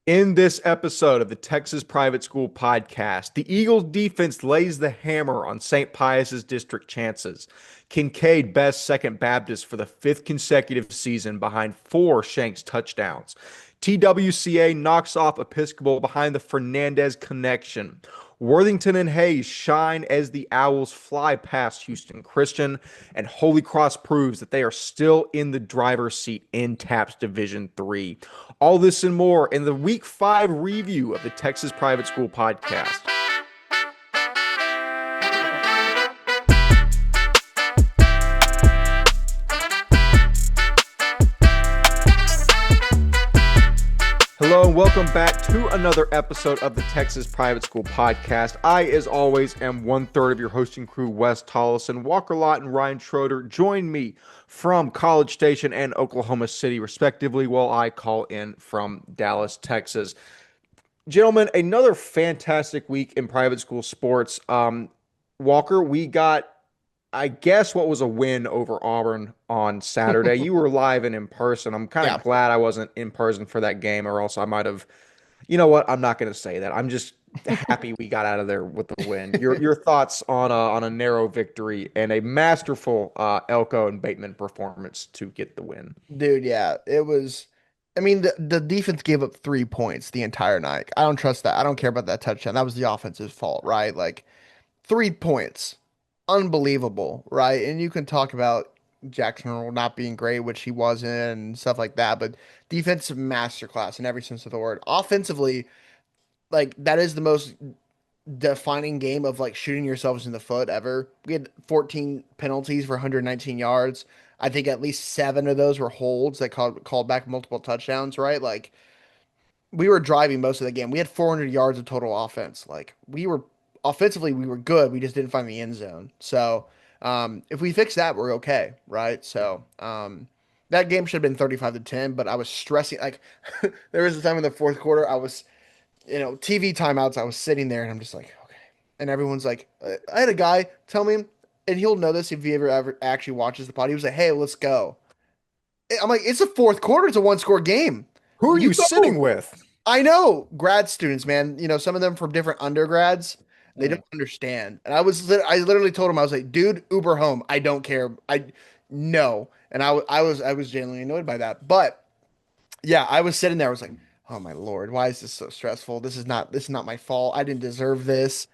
In this episode of the Texas Private School Podcast, the Eagles defense lays the hammer on St. Pius's district chances. Kinkaid bests Second Baptist for the fifth consecutive season behind four Shanks touchdowns. TWCA knocks off Episcopal behind the Fernandez connection. Worthington and Hayes shine as the Owls fly past Houston Christian, and Holy Cross proves that they are still in the driver's seat in TAPS Division III. All this and more in the Week 5 review of the Texas Private School Podcast. Hello and welcome back to another episode of the Texas Private School Podcast. I, as always, am one-third of your hosting crew, Wes Tolleson. Walker Lott and Ryan Schroeder join me from College Station and Oklahoma City, respectively, while I call in from Dallas, Texas. Gentlemen, another fantastic week in private school sports. Walker, we got, I guess, what was a win over Auburn on Saturday. You were live and in person. I'm kind of glad I wasn't in person for that game, or else I might have, you know what? I'm not going to say that. I'm just happy we got out of there with the win. Your thoughts on a narrow victory and a masterful Elko and Bateman performance to get the win. Dude, yeah, it was. I mean, the defense gave up 3 points the entire night. I don't trust that. I don't care about that touchdown. That was the offense's fault, right? Like 3 points. Unbelievable, right? And you can talk about Jackson Earl not being great, which he wasn't, and stuff like that. But defensive masterclass in every sense of the word. Offensively, like that is the most defining game of like shooting yourselves in the foot ever. We had 14 penalties for 119 yards. I think at least 7 of those were holds that called back multiple touchdowns, right? Like we were driving most of the game. We had 400 yards of total offense. Like we were offensively, we were good. We just didn't find the end zone. So if we fix that, we're okay, right? So that game should have been 35-10, but I was stressing. Like there was a time in the fourth quarter, I was, TV timeouts. I was sitting there and I'm just like, okay. And everyone's like, I had a guy tell me, and he'll know this if he ever actually watches the pod. He was like, "Hey, let's go." I'm like, "It's a fourth quarter. It's a one-score game. Who are You you sitting go." with? I know grad students, man. Some of them from different undergrads. They don't understand. And I literally told him, I was like, "Dude, Uber home. I don't care. I no." And I was genuinely annoyed by that. But yeah, I was sitting there. I was like, "Oh my Lord, why is this so stressful? This is not my fault. I didn't deserve this."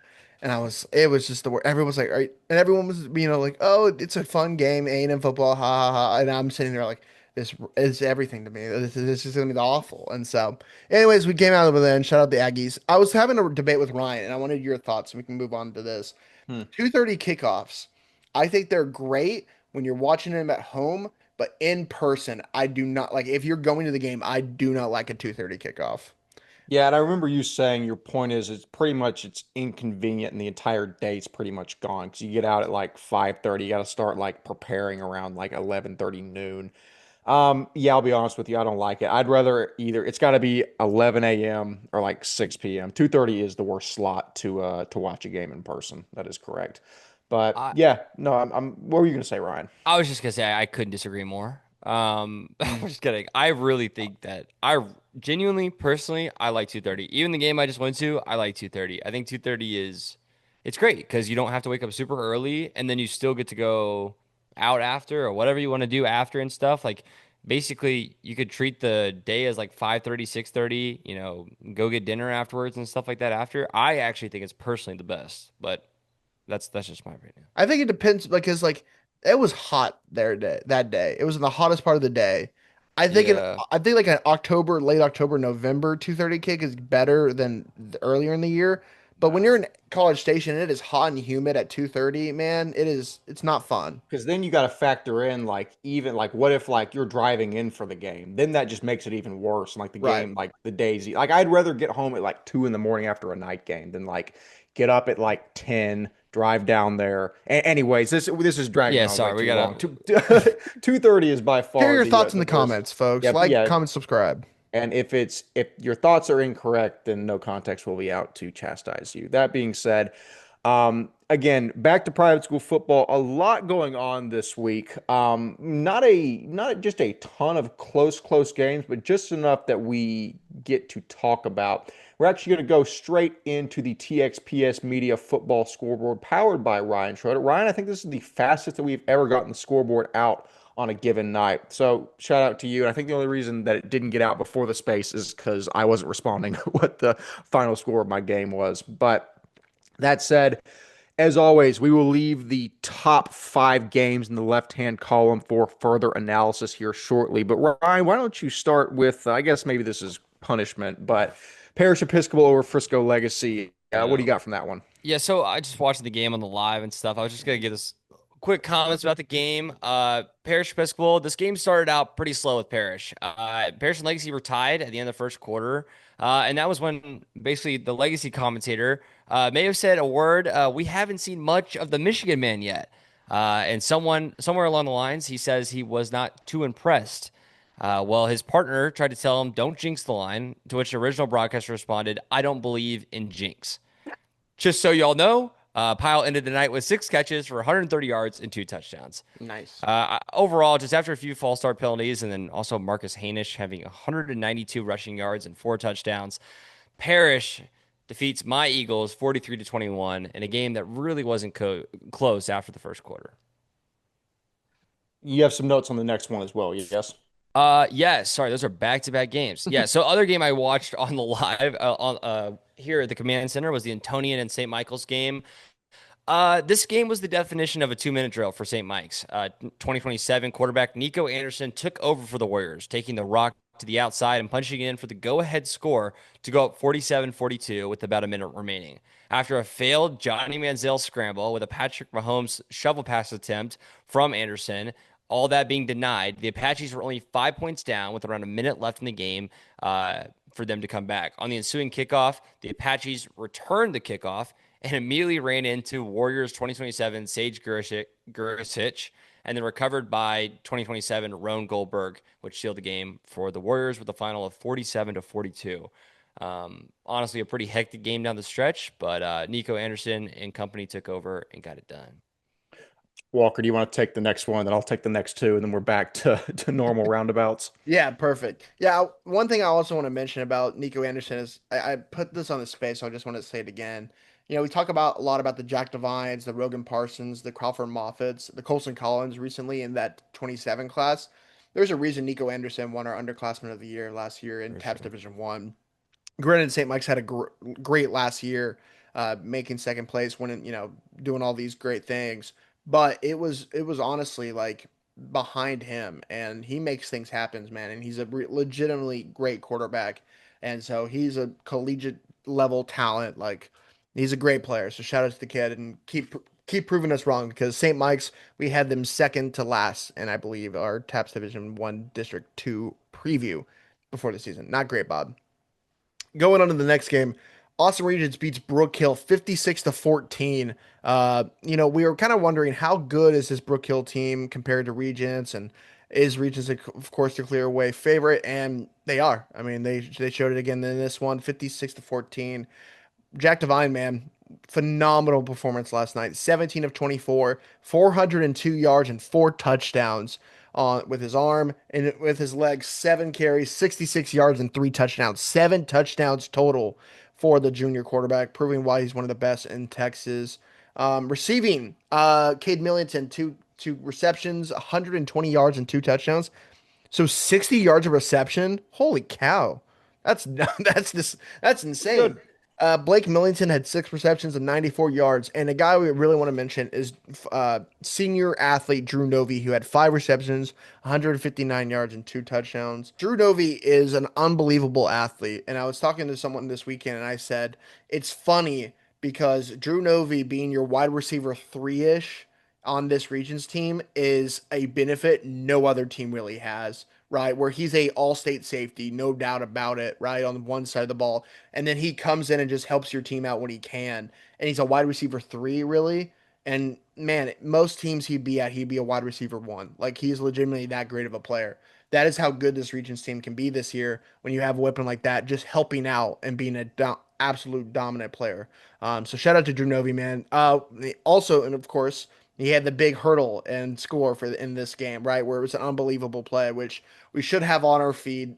And it was just the word. Everyone was like, "All right," and everyone was, like, "Oh, it's a fun game, A&M football, ha ha ha." And I'm sitting there like, this is everything to me. This is gonna be awful. And so, anyways, we came out of it then. Shout out the Aggies. I was having a debate with Ryan, and I wanted your thoughts, so we can move on to this. Hmm. 2:30 kickoffs. I think they're great when you're watching them at home, but in person, I do not like. If you're going to the game, I do not like a 2:30 kickoff. Yeah, and I remember you saying your point is it's inconvenient and the entire day's pretty much gone because you get out at like 5:30, you got to start like preparing around like 11:30 noon. Yeah, I'll be honest with you, I don't like it. I'd rather either it's got to be 11 a.m. or like 6 p.m. 2:30 is the worst slot to watch a game in person. That is correct. But I yeah, no, I'm what were you gonna say, Ryan? I was just gonna say I couldn't disagree more. I'm just kidding. I really think that I genuinely, personally, I like 2:30. Even the game I just went to, I like 2:30. I think 2:30 it's great because you don't have to wake up super early, and then you still get to go out after or whatever you want to do after and stuff. Like basically, you could treat the day as like 5:30, 6:30. Go get dinner afterwards and stuff like that. After, I actually think it's personally the best, but that's just my opinion. I think it depends because like it was hot that day. It was in the hottest part of the day. Yeah. I think like an October, late October, November 2:30 kick is better than earlier in the year. But when you're in College Station, it is hot and humid at 2:30, man. It's not fun. Because then you got to factor in like even like what if like you're driving in for the game? Then that just makes it even worse. Like the Right. game, like the days. Like I'd rather get home at like 2 in the morning after a night game than like get up at like 10, drive down there. Anyways, this is dragging Yeah, on way sorry, we too long. gotta 2:30 is by Hear far your thoughts in the the worst. comments, folks. Yeah, Like, yeah. comment, subscribe. And if your thoughts are incorrect, then no context will be out to chastise you. That being said, Again, back to private school football. A lot going on this week. Not just a ton of close games, but just enough that we get to talk about. We're actually going to go straight into the TXPS Media Football Scoreboard, powered by Ryan Schroeder. Ryan, I think this is the fastest that we've ever gotten the scoreboard out on a given night. So shout out to you. And I think the only reason that it didn't get out before the space is because I wasn't responding what the final score of my game was. But that said, as always, we will leave the top 5 games in the left-hand column for further analysis here shortly. But Ryan, why don't you start with, I guess maybe this is punishment, but Parish Episcopal over Frisco Legacy. What do you got from that one? Yeah, so I just watched the game on the live and stuff. I was just gonna give this quick comments about the game. Parish Episcopal, this game started out pretty slow with Parish. Parish and Legacy were tied at the end of the first quarter. And that was when basically the Legacy commentator may have said a word. We haven't seen much of the Michigan man yet. And somewhere along the lines, he says he was not too impressed. Well, his partner tried to tell him, don't jinx the line, to which the original broadcaster responded, I don't believe in jinx. Just so y'all know, Pyle ended the night with 6 catches for 130 yards and 2 touchdowns. Nice. Overall, just after a few false start penalties and then also Marcus Hanish having 192 rushing yards and 4 touchdowns, Parrish defeats my Eagles 43-21 in a game that really wasn't close after the first quarter. You have some notes on the next one as well, yes? Yes. Sorry, those are back-to-back games. Yeah. So other game I watched on the live here at the command center was the Antonian and St. Michael's game. This game was the definition of a 2-minute drill for St. Mike's. 2027 quarterback Nico Anderson took over for the Warriors, taking the rock to the outside and punching it in for the go-ahead score to go up 47-42 with about a minute remaining. After a failed Johnny Manziel scramble with a Patrick Mahomes shovel pass attempt from Anderson, all that being denied, the Apaches were only 5 points down with around a minute left in the game for them to come back. On the ensuing kickoff, the Apaches returned the kickoff and immediately ran into Warriors 2027 Sage Gurisic and then recovered by 2027 Roan Goldberg, which sealed the game for the Warriors with a final of 47-42. Honestly, a pretty hectic game down the stretch, but Nico Anderson and company took over and got it done. Walker, do you want to take the next one? Then I'll take the next 2, and then we're back to normal roundabouts. Yeah, perfect. Yeah, one thing I also want to mention about Nico Anderson is I put this on the space, so I just want to say it again. We talk about a lot about the Jack Devines, the Rogan Parsons, the Crawford Moffats, the Colson Collins recently in that 27 class. There's a reason Nico Anderson won our underclassman of the year last year in TAPS Division 1. Granted, St. Mike's had a great last year, making second place, winning, doing all these great things. But it was honestly like behind him, and he makes things happen, man. And he's a legitimately great quarterback, and so he's a collegiate level talent. Like he's a great player. So shout out to the kid and keep proving us wrong because St. Mike's we had them second to last, and I believe our TAPS Division 1 District 2 preview before the season. Not great, Bob. Going on to the next game. Austin Regents beats Brook Hill 56-14. We were kind of wondering how good is this Brook Hill team compared to Regents, and is Regents, of course, the clear away favorite, and they are. I mean, they showed it again in this one, 56-14. Jack Devine, man, phenomenal performance last night. 17 of 24, 402 yards and 4 touchdowns with his arm and with his legs. 7 carries, 66 yards and 3 touchdowns. 7 touchdowns total for the junior quarterback, proving why he's one of the best in Texas. Receiving, Cade Millington, two receptions, 120 yards and 2 touchdowns. So 60 yards of reception. Holy cow. That's insane. Good. Blake Millington had 6 receptions and 94 yards. And a guy we really want to mention is senior athlete Drew Novy, who had 5 receptions, 159 yards, and 2 touchdowns. Drew Novy is an unbelievable athlete. And I was talking to someone this weekend, and I said, it's funny because Drew Novy being your wide receiver 3-ish on this Regions team is a benefit no other team really has. Right, where he's a all-state safety, no doubt about it, right, on one side of the ball. And then he comes in and just helps your team out when he can. And he's a wide receiver 3, really. And, man, most teams he'd be a wide receiver 1. Like, he's legitimately that great of a player. That is how good this Regions team can be this year when you have a weapon like that, just helping out and being an absolute dominant player. So shout out to Drew Novi, man. Also, and of course, he had the big hurdle and score for in this game, right, where it was an unbelievable play, which we should have on our feed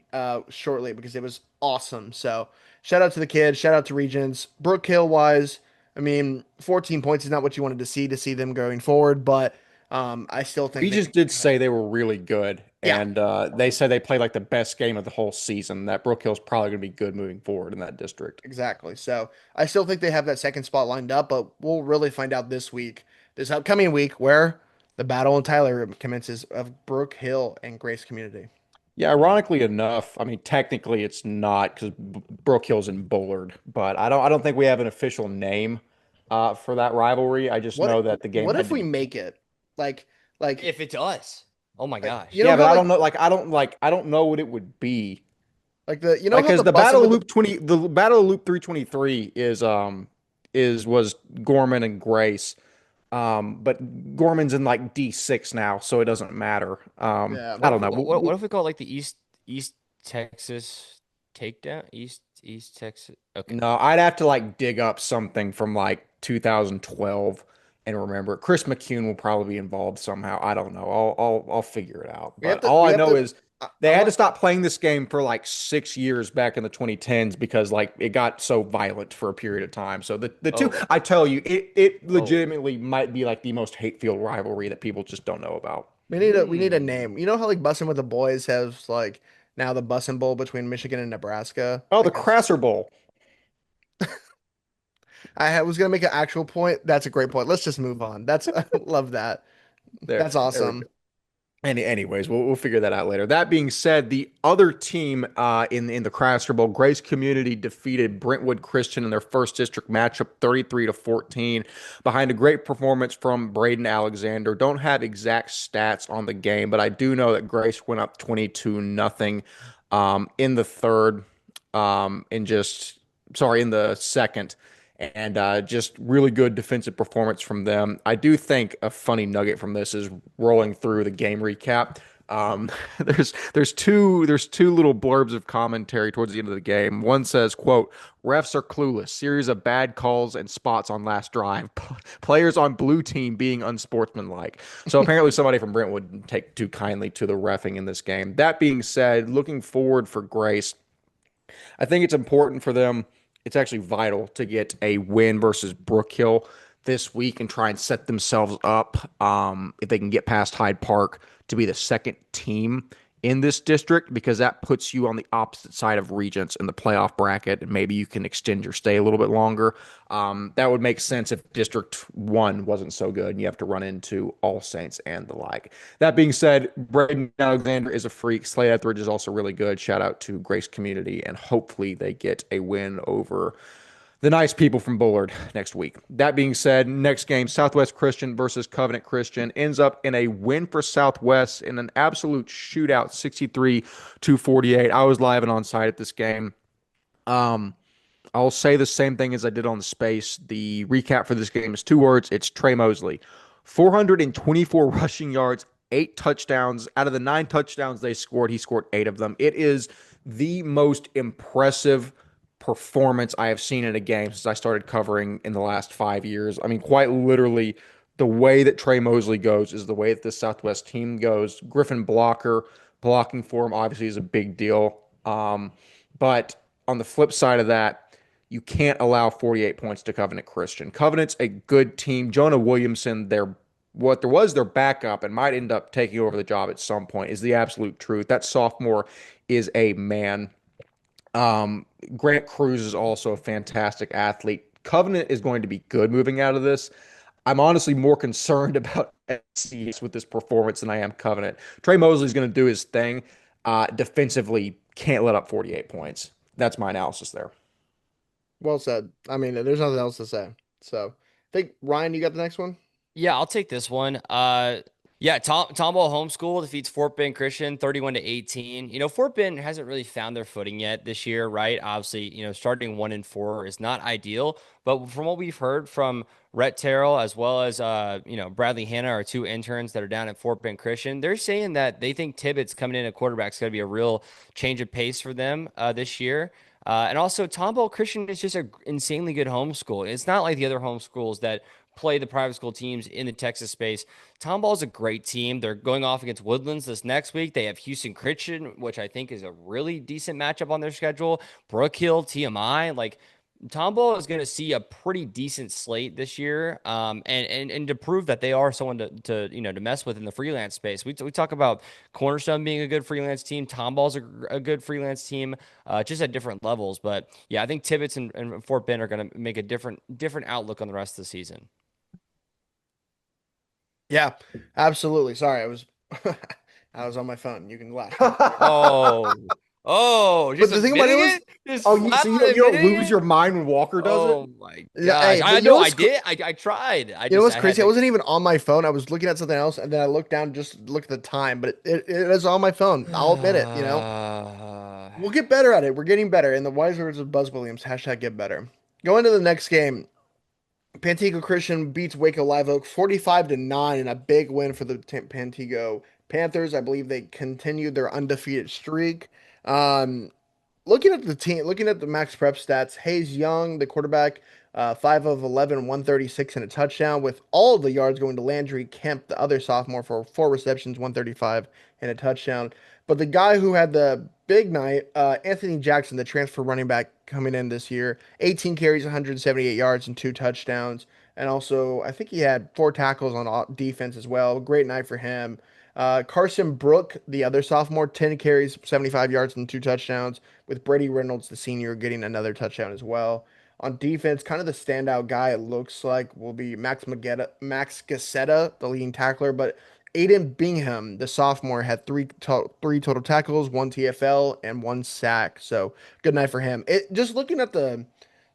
shortly because it was awesome. So shout out to the kid. Shout out to Regents. Brook Hill wise, I mean, 14 points is not what you wanted to see them going forward, but I still think they Regis did say they were really good, yeah, and they said they played like the best game of the whole season. That Brook Hill's probably going to be good moving forward in that district. exactly. So I still think they have that second spot lined up, but we'll really find out this upcoming week, where the battle in Tyler commences of Brook Hill and Grace Community. Yeah, ironically enough, I mean technically it's not because Brook Hill's in Bullard, but I don't think we have an official name for that rivalry. I just know that the game What had if to we be. make it like like If it's us, oh my you gosh. know Yeah, but how I don't know. I don't know what it would be. the you know Like, how because the the busing Battle of with the Loop 20, the Battle of Loop 323 was Gorman and Grace. But Gorman's in like D6 now, so it doesn't matter. yeah I What don't if know. what if we call it like the East Texas takedown? East Texas. Okay. No, I'd have to like dig up something from like 2012 and remember. Chris McCune will probably be involved somehow. I don't know. I'll figure it out. But all we I have know to is they I'm had to not stop playing this game for like 6 years back in the 2010s because like it got so violent for a period of time. So the two, Oh, I tell you, it oh. legitimately might be like the most hate-filled rivalry that people just don't know about. we need a Hmm. name. You know how like Bussin' with the Boys has like now the Bussin' Bowl between Michigan and Nebraska? Oh, I the guess Crasser Bowl. was gonna make an actual point. That's a great point. Let's just move on. That's I love that. There, That's there we go. awesome. Anyways, we'll figure that out later. That being said, the other team in the Craster Bowl, Grace Community defeated Brentwood Christian in their first district matchup, 33-14, behind a great performance from Braden Alexander. Don't have exact stats on the game, but I do know that Grace went up 22-0 in the third, in just sorry in the second. And just really good defensive performance from them. I do think a funny nugget from this is rolling through the game recap. Um, there's two little blurbs of commentary towards the end of the game. One says, "quote Refs are clueless. Series of bad calls and spots on last drive. Players on blue team being unsportsmanlike." So apparently somebody from Brentwood didn't take too kindly to the reffing in this game. That being said, looking forward for Grace, I think it's important for them. It's actually vital to get a win versus Brook Hill this week and try and set themselves up, if they can get past Hyde Park, to be the second team in this district because that puts you on the opposite side of Regents in the playoff bracket, and maybe you can extend your stay a little bit longer. That would make sense if District 1 wasn't so good and you have to run into All Saints and the like. That being said, Braden Alexander is a freak. Slade Etheridge is also really good. Shout out to Grace Community, and hopefully they get a win over the nice people from Bullard next week. That being said, next game, Southwest Christian versus Covenant Christian, ends up in a win for Southwest in an absolute shootout, 63-48. I was live and on site at this game. Um, I'll say the same thing as I did on the space. The recap for this game is two words. It's Trey Mosley. 424 rushing yards, 8 touchdowns. Out of the 9 touchdowns they scored, he scored 8 of them. It is the most impressive performance I have seen in a game since I started covering in the last 5 years. I mean, quite literally, the way that Trey Mosley goes is the way that the Southwest team goes. Griffin Blocker blocking for him obviously is a big deal. But on the flip side of that, you can't allow 48 points to Covenant Christian. Covenant's a good team. Jonah Williamson, their backup and might end up taking over the job at some point, is the absolute truth. That sophomore is a man. Grant Cruz is also a fantastic athlete. Covenant is going to be good moving out of this. I'm honestly more concerned about SCS with this performance than I am Covenant. Trey Mosley's going to do his thing. Defensively, can't let up 48 points. That's my analysis there. Well said. I mean, there's nothing else to say. So, I think Ryan, you got the next one. Yeah, I'll take this one. Yeah, Tomball Homeschool defeats Fort Bend Christian 31-18. Fort Bend hasn't really found their footing yet this year, right? Obviously, starting 1-4 is not ideal, but from what we've heard from Rhett Terrell as well as Bradley Hanna, our two interns that are down at Fort Bend Christian, they're saying that they think Tibbetts coming in at quarterback is going to be a real change of pace for them this year. And also, Tomball Christian is just an insanely good homeschool. It's not like the other homeschools that play the private school teams in the Texas space. Tomball is a great team. They're going off against Woodlands this next week. They have Houston Christian, which I think is a really decent matchup on their schedule. Brook Hill, TMI. Like, Tomball is going to see a pretty decent slate this year, and to prove that they are someone to mess with in the freelance space. We talk about Cornerstone being a good freelance team. Tomball's a good freelance team, just at different levels. But yeah, I think Tibbetts and Fort Bend are going to make a different outlook on the rest of the season. Yeah, absolutely. Sorry, I was I was on my phone. You can laugh. Oh, But just the thing about it admitting was, it, just Oh, flat so out you don't admitting lose it. your mind when Walker does it? Oh my yeah, gosh! hey, but I know I did. I tried. you know what's I had crazy? I to. wasn't even on my phone. I was looking at something else, and then I looked down just to look at the time. But it is on my phone. I'll admit it. We'll get better at it. We're getting better. In the wise words of Buzz Williams, hashtag get better. Going to the next game, Pantego Christian beats Waco Live Oak 45-9 in a big win for the Pantego Panthers. I believe they continued their undefeated streak. Um, Looking at the team, looking at the max prep stats, Hayes Young, the quarterback, 5 of 11, 136 and a touchdown, with all of the yards going to Landry Kemp, the other sophomore, for 4 receptions, 135 and a touchdown. But the guy who had the big night, Anthony Jackson, the transfer running back coming in this year, 18 carries, 178 yards and 2 touchdowns. And also, I think he had 4 tackles on defense as well. Great night for him. Carson Brook, the other sophomore, 10 carries, 75 yards and 2 touchdowns, with Brady Reynolds, the senior, getting another touchdown as well. On defense, kind of the standout guy, it looks like, will be Max Gazzetta, the leading tackler, but Aiden Bingham, the sophomore, had three total tackles, 1 TFL, and 1 sack. So good night for him. It just looking at the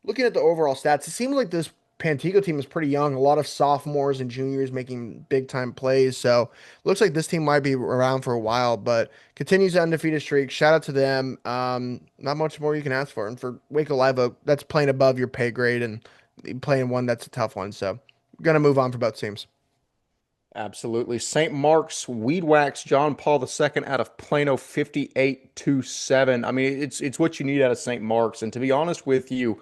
overall stats, it seems like this Pantego team is pretty young. A lot of sophomores and juniors making big time plays. So looks like this team might be around for a while, but continues the undefeated streak. Shout out to them. Not much more you can ask for. And for Waco Live Oak, that's playing above your pay grade and playing one that's a tough one. So gonna move on for both teams. Absolutely. St. Mark's Weed Wax John Paul II out of Plano 58-7. I mean, it's what you need out of St. Mark's. And to be honest with you,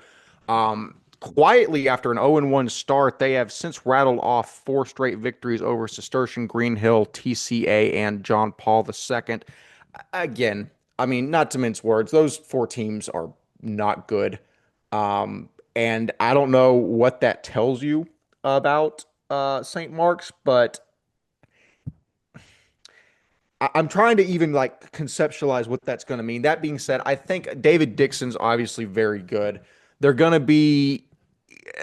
quietly after an 0-1 start, they have since rattled off 4 straight victories over Cistercian, Greenhill, TCA, and John Paul II. Again, I mean, not to mince words, those 4 teams are not good. And I don't know what that tells you about St. Mark's, but I'm trying to even like conceptualize what that's going to mean. That being said, I think David Dixon's obviously very good. They're going to be,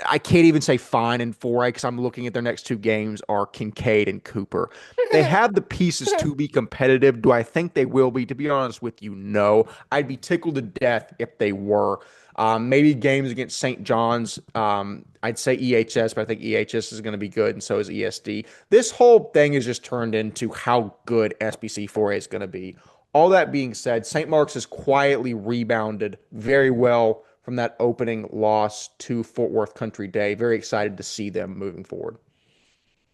I can't even say fine in 4A because I'm looking at their next 2 games are Kinkaid and Cooper. They have the pieces to be competitive. Do I think they will be? To be honest with you, no. I'd be tickled to death if they were. Maybe games against St. John's. I'd say EHS, but I think EHS is going to be good, and so is ESD. This whole thing has just turned into how good SBC 4A is going to be. All that being said, St. Mark's has quietly rebounded very well from that opening loss to Fort Worth Country Day. Very excited to see them moving forward.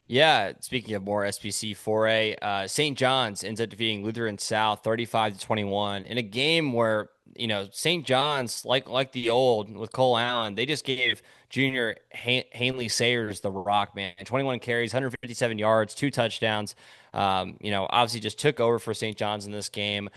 Yeah, speaking of more SBC 4A, St. John's ends up defeating Lutheran South 35-21 in a game where, St. John's, like the old with Cole Allen, they just gave junior Hanley Sayers the rock, man. 21 carries, 157 yards, 2 touchdowns. Obviously just took over for St. John's in this game.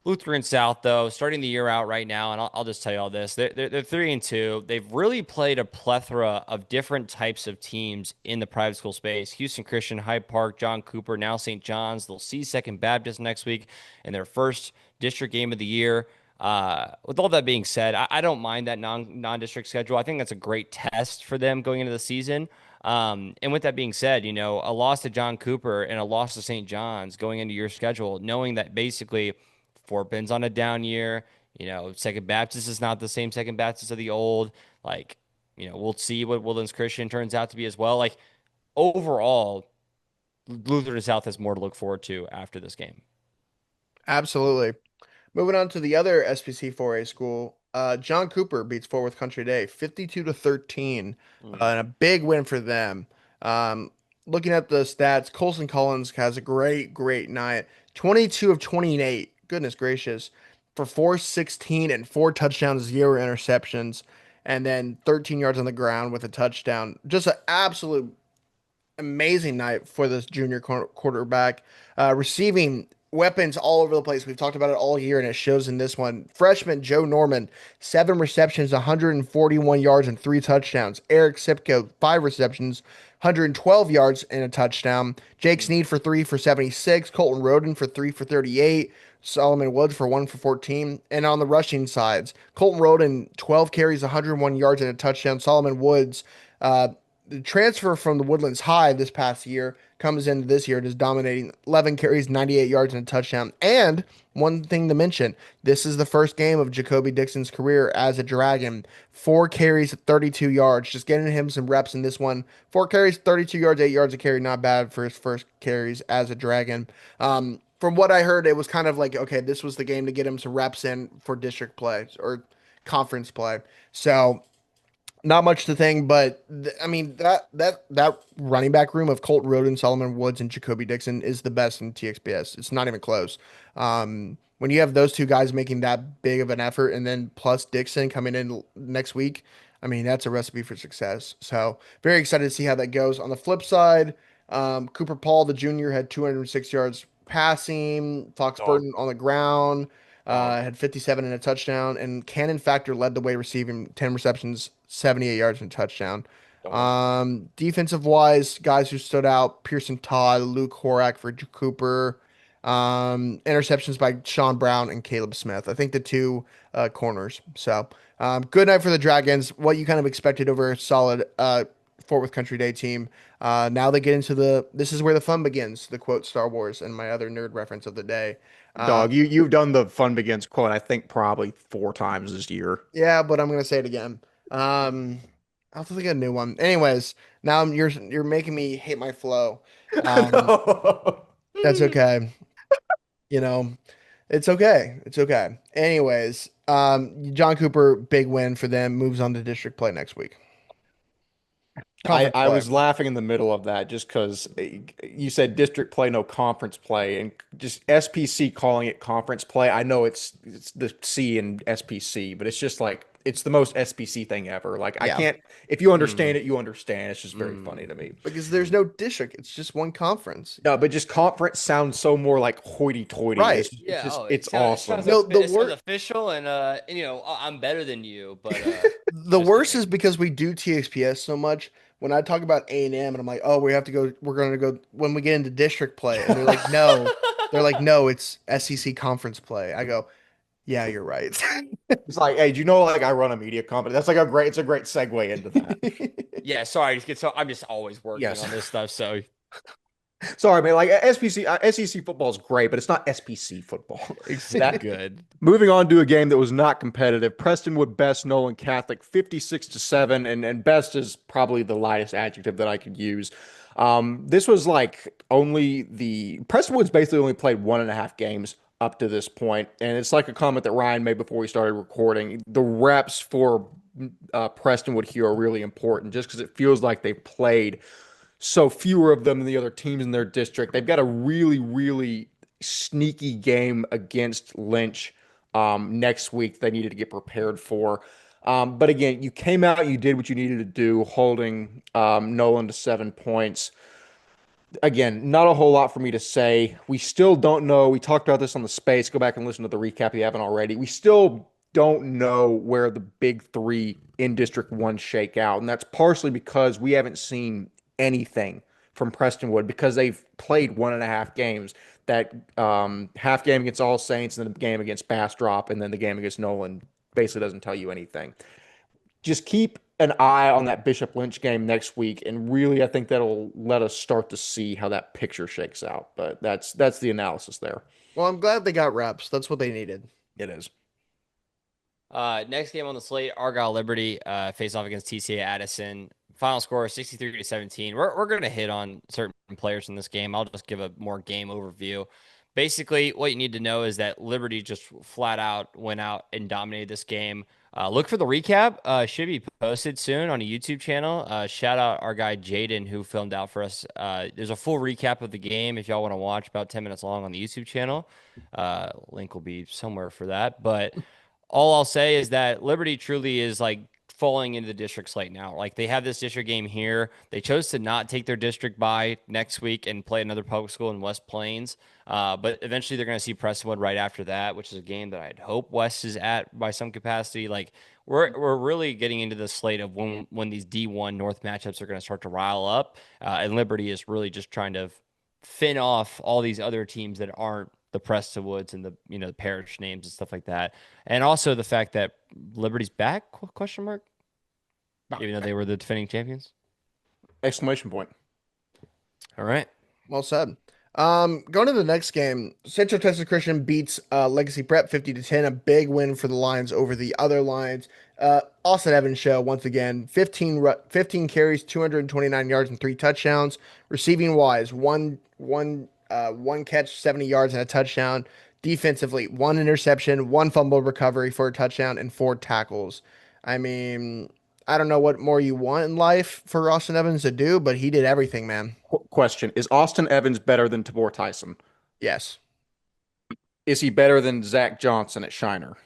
Lutheran South, though, starting the year out right now, and I'll just tell you all this: they're 3-2. They've really played a plethora of different types of teams in the private school space. Houston Christian, Hyde Park, John Cooper, now St. John's. They'll see Second Baptist next week in their first district game of the year. With all that being said, I don't mind that non-district schedule. I think that's a great test for them going into the season. And with that being said, a loss to John Cooper and a loss to St. John's going into your schedule, knowing that basically Fort Bend's on a down year. Second Baptist is not the same Second Baptist of the old. We'll see what Woodlands Christian turns out to be as well. Like, overall, Lutheran South has more to look forward to after this game. Absolutely. Moving on to the other SPC 4A school, John Cooper beats Fort Worth Country Day 52-13, and a big win for them. Looking at the stats, Colson Collins has a great night. 22 of 28. Goodness gracious. for 416 and 4 touchdowns, 0 interceptions, and then 13 yards on the ground with a touchdown. Just an absolute amazing night for this junior quarterback, receiving weapons all over the place. We've talked about it all year, and it shows in this one. Freshman Joe Norman, 7 receptions, 141 yards, and 3 touchdowns. Eric Sipko, 5 receptions, 112 yards and a touchdown. Jake Snead for 3 for 76. Colton Roden for 3 for 38. Solomon Woods for 1 for 14. And on the rushing sides, Colton Roden, 12 carries, 101 yards and a touchdown. Solomon Woods, the transfer from the Woodlands High this past year comes into this year and is dominating. 11 carries, 98 yards, and a touchdown. And one thing to mention, this is the first game of Jacoby Dixon's career as a Dragon. 4 carries, 32 yards, just getting him some reps in this one. 4 carries, 32 yards, 8 yards a carry, not bad for his first carries as a Dragon. From what I heard, it was kind of like, okay, this was the game to get him some reps in for district play or conference play. So not much to think, but I mean that running back room of Colt Roden, Solomon Woods, and Jacoby Dixon is the best in TXPS. It's not even close. When you have those two guys making that big of an effort, and then plus Dixon coming in next week, I mean that's a recipe for success. So very excited to see how that goes. On the flip side, Cooper Paul, the junior, had 206 yards passing. Fox Dog. Burton on the ground. Dog. Had 57 and a touchdown, and Cannon Factor led the way receiving 10 receptions, 78 yards and a touchdown. Dog. Defensive wise, guys who stood out: Pearson Todd, Luke Horak for Cooper. Interceptions by Sean Brown and Caleb Smith. I think the two corners. So good night for the Dragons. What you kind of expected over a solid Fort Worth Country Day team. Now they get into this is where the fun begins, to quote Star Wars and my other nerd reference of the day. Dog, you've done the fun begins quote, I think, probably 4 times this year. Yeah, but I'm gonna say it again. I'll think of a new one. Anyways, now you're making me hate my flow. That's okay. You know, it's okay. It's okay. Anyways, John Cooper, big win for them. Moves on to district play next week. Conference I play. was laughing in the middle of that just because you said district play, no conference play, and just SPC calling it conference play. I know it's the C in SPC, but it's just like it's the most SPC thing ever. Like I Yeah. can't, if you understand it, you understand. It's just very funny to me. Because there's no district. It's just one conference. No, but just conference sounds so more like hoity-toity. Right. It's Yeah, just, oh, it's it sounds, awesome. No, the it sounds word- official, and you know, I'm better than you, but The just worst kidding. is because we do TXPS so much. When I talk about A&M and I'm like, oh, we have to go. We're going to go when we get into district play, and they're like, no. They're like, no, it's SEC conference play. I go, yeah, you're right. It's like, hey, do you know like I run a media company? That's like it's a great segue into that. Yeah, sorry, so I'm just always working Yes. on this stuff. So Sorry, man. Like SEC football is great, but it's not SPC football. exactly good. Moving on to a game that was not competitive. Prestonwood Best Nolan Catholic 56-7, and best is probably the lightest adjective that I could use. This was like Prestonwood's basically only played 1.5 games up to this point, and it's like a comment that Ryan made before we started recording. The reps for Prestonwood here are really important, just because it feels like they've played so fewer of them than the other teams in their district. They've got a really, really sneaky game against Lynch next week they needed to get prepared for. But again, you came out, you did what you needed to do, holding Nolan to 7 points. Again, not a whole lot for me to say. We still don't know. We talked about this on the space. Go back and listen to the recap if you haven't already. We still don't know where the big three in District 1 shake out. And that's partially because we haven't seen anything from Prestonwood because they've played 1.5 games. That half game against All Saints and then the game against Bastrop and then the game against Nolan basically doesn't tell you anything. Just keep an eye on that Bishop Lynch game next week, and really I think that'll let us start to see how that picture shakes out. But that's the analysis there. Well, I'm glad they got reps. That's what they needed. It is. Next game on the slate, Argyle Liberty face off against TCA Addison. Final score 63-17. We're going to hit on certain players in this game. I'll just give a more game overview. Basically, what you need to know is that Liberty just flat out went out and dominated this game. Look for the recap. Should be posted soon on a YouTube channel. Shout out our guy Jaden who filmed out for us. There's a full recap of the game if y'all want to watch, about 10 minutes long on the YouTube channel. Link will be somewhere for that. But all I'll say is that Liberty truly is like falling into the district slate now. Like they have this district game here. They chose to not take their district bye next week and play another public school in West Plains. But eventually they're going to see Prestonwood right after that, which is a game that I'd hope West is at by some capacity. Like we're really getting into the slate of when these D1 North matchups are going to start to rile up, and Liberty is really just trying to fin off all these other teams that aren't the Prestonwoods and the parish names and stuff like that, and also the fact that Liberty's back? Question mark. Even though they were the defending champions. Exclamation point. All right. Well said. Going to the next game, Central Texas Christian beats Legacy Prep 50-10, a big win for the Lions over the other Lions. Austin Evans show once again, 15 carries, 229 yards and 3 touchdowns. Receiving wise, one catch, 70 yards and a touchdown. Defensively, 1 interception, 1 fumble recovery for a touchdown, and 4 tackles. I mean, I don't know what more you want in life for Austin Evans to do, but he did everything, man. Question: Is Austin Evans better than Tabor Tyson? Yes. Is he better than Zach Johnson at Shiner?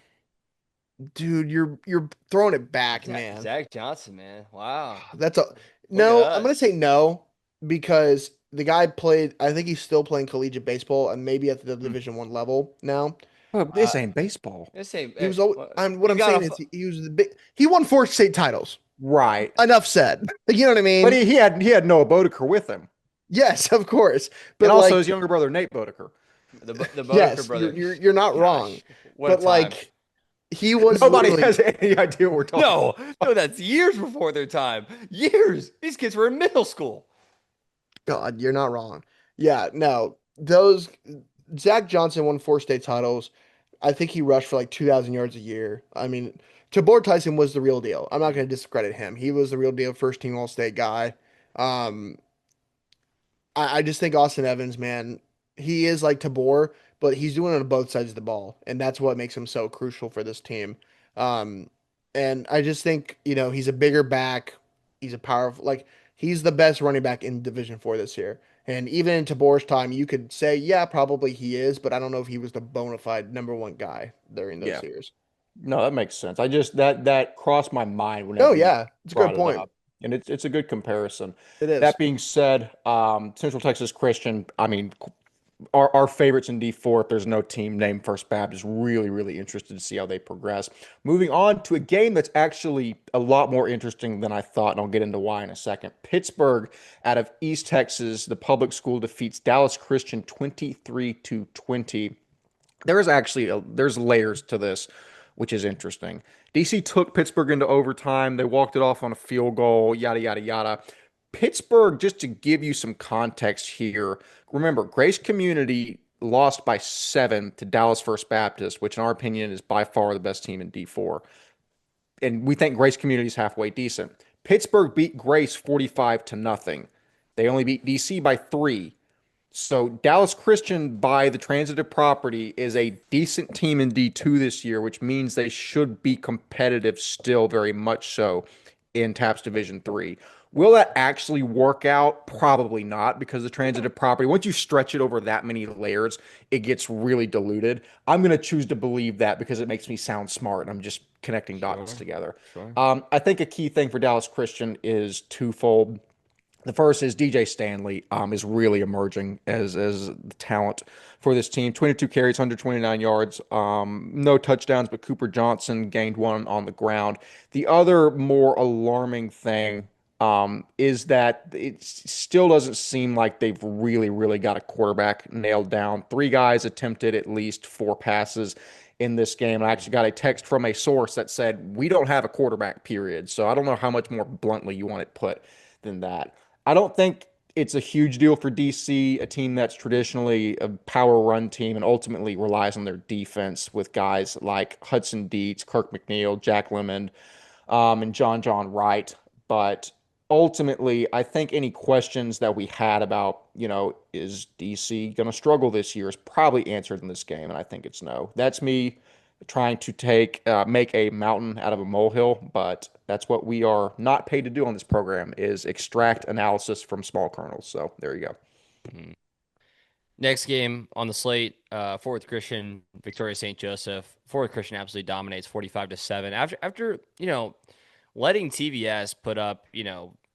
Dude, you're throwing it back, man. Zach Johnson, man. Wow. That's a no. at I'm gonna say no because the guy played. I think he's still playing collegiate baseball and maybe at the Division I level now. Well, this ain't baseball. Let's say He was. What I'm saying is he was the big. He won 4 state titles. Right. Enough said. You know what I mean? But he had Noah Bodeker with him. Yes, of course. But And also like, his younger brother, Nate Bodeker. the Bodeker yes, brother. you're not Gosh, wrong. what a But time. like, he was Nobody literally- has any idea what we're talking about. No, that's years before their time. Years. These kids were in middle school. God, you're not wrong. Yeah, no, those Zach Johnson won 4 state titles. I think he rushed for like 2,000 yards a year. I mean, Tabor Tyson was the real deal. I'm not going to discredit him. He was the real deal, first team All State guy. I just think Austin Evans, man, he is like Tabor, but he's doing it on both sides of the ball, and that's what makes him so crucial for this team. And I just think, he's a bigger back. He's a powerful, like, he's the best running back in Division 4 this year. And even in Tabor's time, you could say, yeah, probably he is, but I don't know if he was the bona fide #1 guy during those years. No, that makes sense. I just that crossed my mind when. Oh yeah, it's a good point. And it's a good comparison. It is. That being said, Central Texas Christian, I mean, our favorites in D4, if there's no team named First Baptist, really, really interested to see how they progress. Moving on to a game that's actually a lot more interesting than I thought, and I'll get into why in a second. Pittsburgh out of East Texas, the public school defeats Dallas Christian 23-20. There's layers to this, which is interesting. DC took Pittsburgh into overtime. They walked it off on a field goal, yada, yada, yada. Pittsburgh, just to give you some context here, remember, Grace Community lost by 7 to Dallas First Baptist, which in our opinion is by far the best team in D4. And we think Grace Community is halfway decent. Pittsburgh beat Grace 45-0. They only beat DC by 3. So Dallas Christian, by the transitive property, is a decent team in D2 this year, which means they should be competitive still, very much so, in TAPS Division 3. Will that actually work out? Probably not, because the transitive property, once you stretch it over that many layers, it gets really diluted. I'm going to choose to believe that because it makes me sound smart, and I'm just connecting dots together. Sure. I think a key thing for Dallas Christian is twofold. The first is DJ Stanley is really emerging as the talent for this team. 22 carries, 129 yards, no touchdowns, but Cooper Johnson gained 1 on the ground. The other more alarming thing is that it still doesn't seem like they've really, really got a quarterback nailed down. 3 guys attempted at least 4 passes in this game. I actually got a text from a source that said, we don't have a quarterback, period. So I don't know how much more bluntly you want it put than that. I don't think it's a huge deal for DC, a team that's traditionally a power run team and ultimately relies on their defense with guys like Hudson Dietz, Kirk McNeil, Jack Lemon, and John Wright. But ultimately, I think any questions that we had about, is DC going to struggle this year is probably answered in this game, and I think it's no. That's me trying to make a mountain out of a molehill, but that's what we are not paid to do on this program is extract analysis from small kernels. So there you go. Mhm. Next game on the slate, Fort Worth Christian, Victoria St. Joseph. Fort Worth Christian absolutely dominates 45-7. After letting TVS put up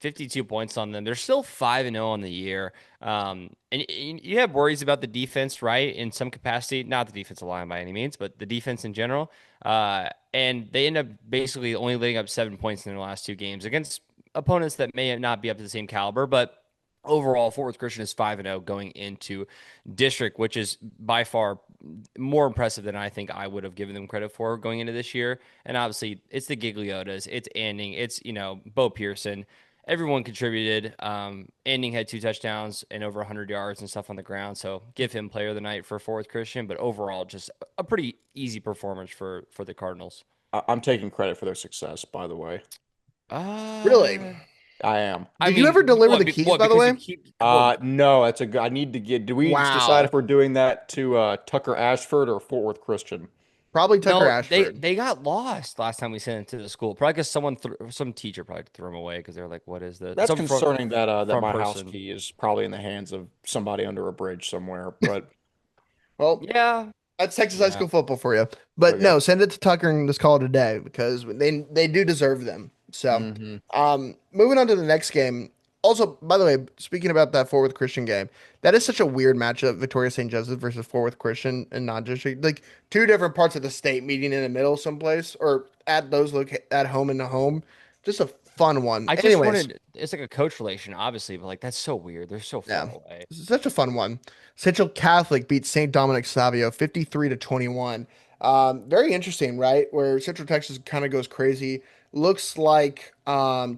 52 points on them, they're still 5-0 on the year. And you have worries about the defense, right? In some capacity, not the defensive line by any means, but the defense in general. And they end up basically only letting up 7 points in their last two games against opponents that may not be up to the same caliber, but overall, Fort Worth Christian is 5-0 going into district, which is by far more impressive than I think I would have given them credit for going into this year. And obviously, it's the Gigliotas, it's Anding, it's Bo Pearson. Everyone contributed. Anding had 2 touchdowns and over 100 yards and stuff on the ground, so give him player of the night for Fort Worth Christian. But overall, just a pretty easy performance for the Cardinals. I'm taking credit for their success, by the way. Really? Uh, I am. I Did you mean, ever deliver the what? keys, What? by the Because way? you keep what? No, that's a good. I need to get. Do we decide Wow. if we're doing that to Tucker Ashford or Fort Worth Christian? Probably Tucker No, they Ashford. they got lost last time we sent it to the school. Probably because some teacher probably threw them away because they were like, "What is this?" That's Some concerning that front my house person. key is probably in the hands of somebody under a bridge somewhere. But Well, Yeah, that's Texas high yeah. school football for you. But okay. no, send it to Tucker and just call it a day because they do deserve them. So, Hmm. moving on to the next game. Also, by the way, speaking about that Fort Worth Christian game, that is such a weird matchup, Victoria St. Joseph versus Fort Worth Christian and non-district. Like two different parts of the state meeting in the middle someplace or at those at home and the home. Just a fun one. I just Anyways, wanted it's like a coach relation, obviously, but like that's so weird. They're so yeah. far away. This is such a fun one. Central Catholic beats St. Dominic Savio 53-21. Very interesting, right? Where Central Texas kind of goes crazy. Looks like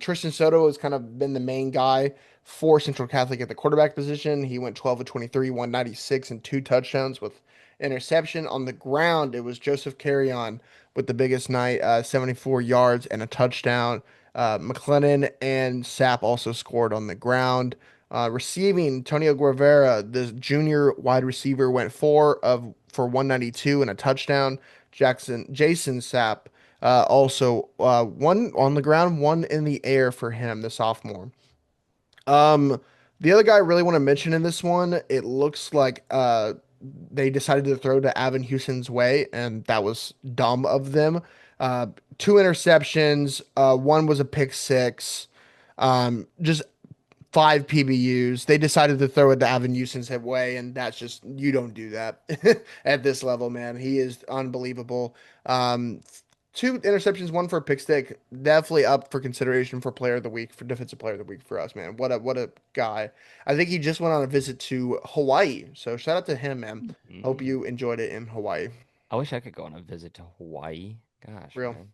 Tristan Soto has kind of been the main guy for Central Catholic at the quarterback position. He went 12 of 23, 196, and 2 touchdowns with interception. On the ground, it was Joseph Carrion with the biggest night, 74 yards and a touchdown. McLennan and Sapp also scored on the ground. Receiving, Antonio Guevara, the junior wide receiver, went for 192 and a touchdown. Jason Sapp also one on the ground, one in the air for him, the sophomore. Um, the other guy I really want to mention in this one, it looks like they decided to throw to Avin Houston's way, and that was dumb of them. Uh, 2 interceptions, one was a pick six. Just 5 PBUs. They decided to throw it to Avin Houston's head way, and that's just you don't do that at this level, man. He is unbelievable. Um, 2 interceptions, one for a pick stick. Definitely up for consideration for player of the week, for defensive player of the week for us, man. What a guy. I think he just went on a visit to Hawaii. So shout out to him, man. Hope Mm. you enjoyed it in Hawaii. I wish I could go on a visit to Hawaii. Gosh, Real. man.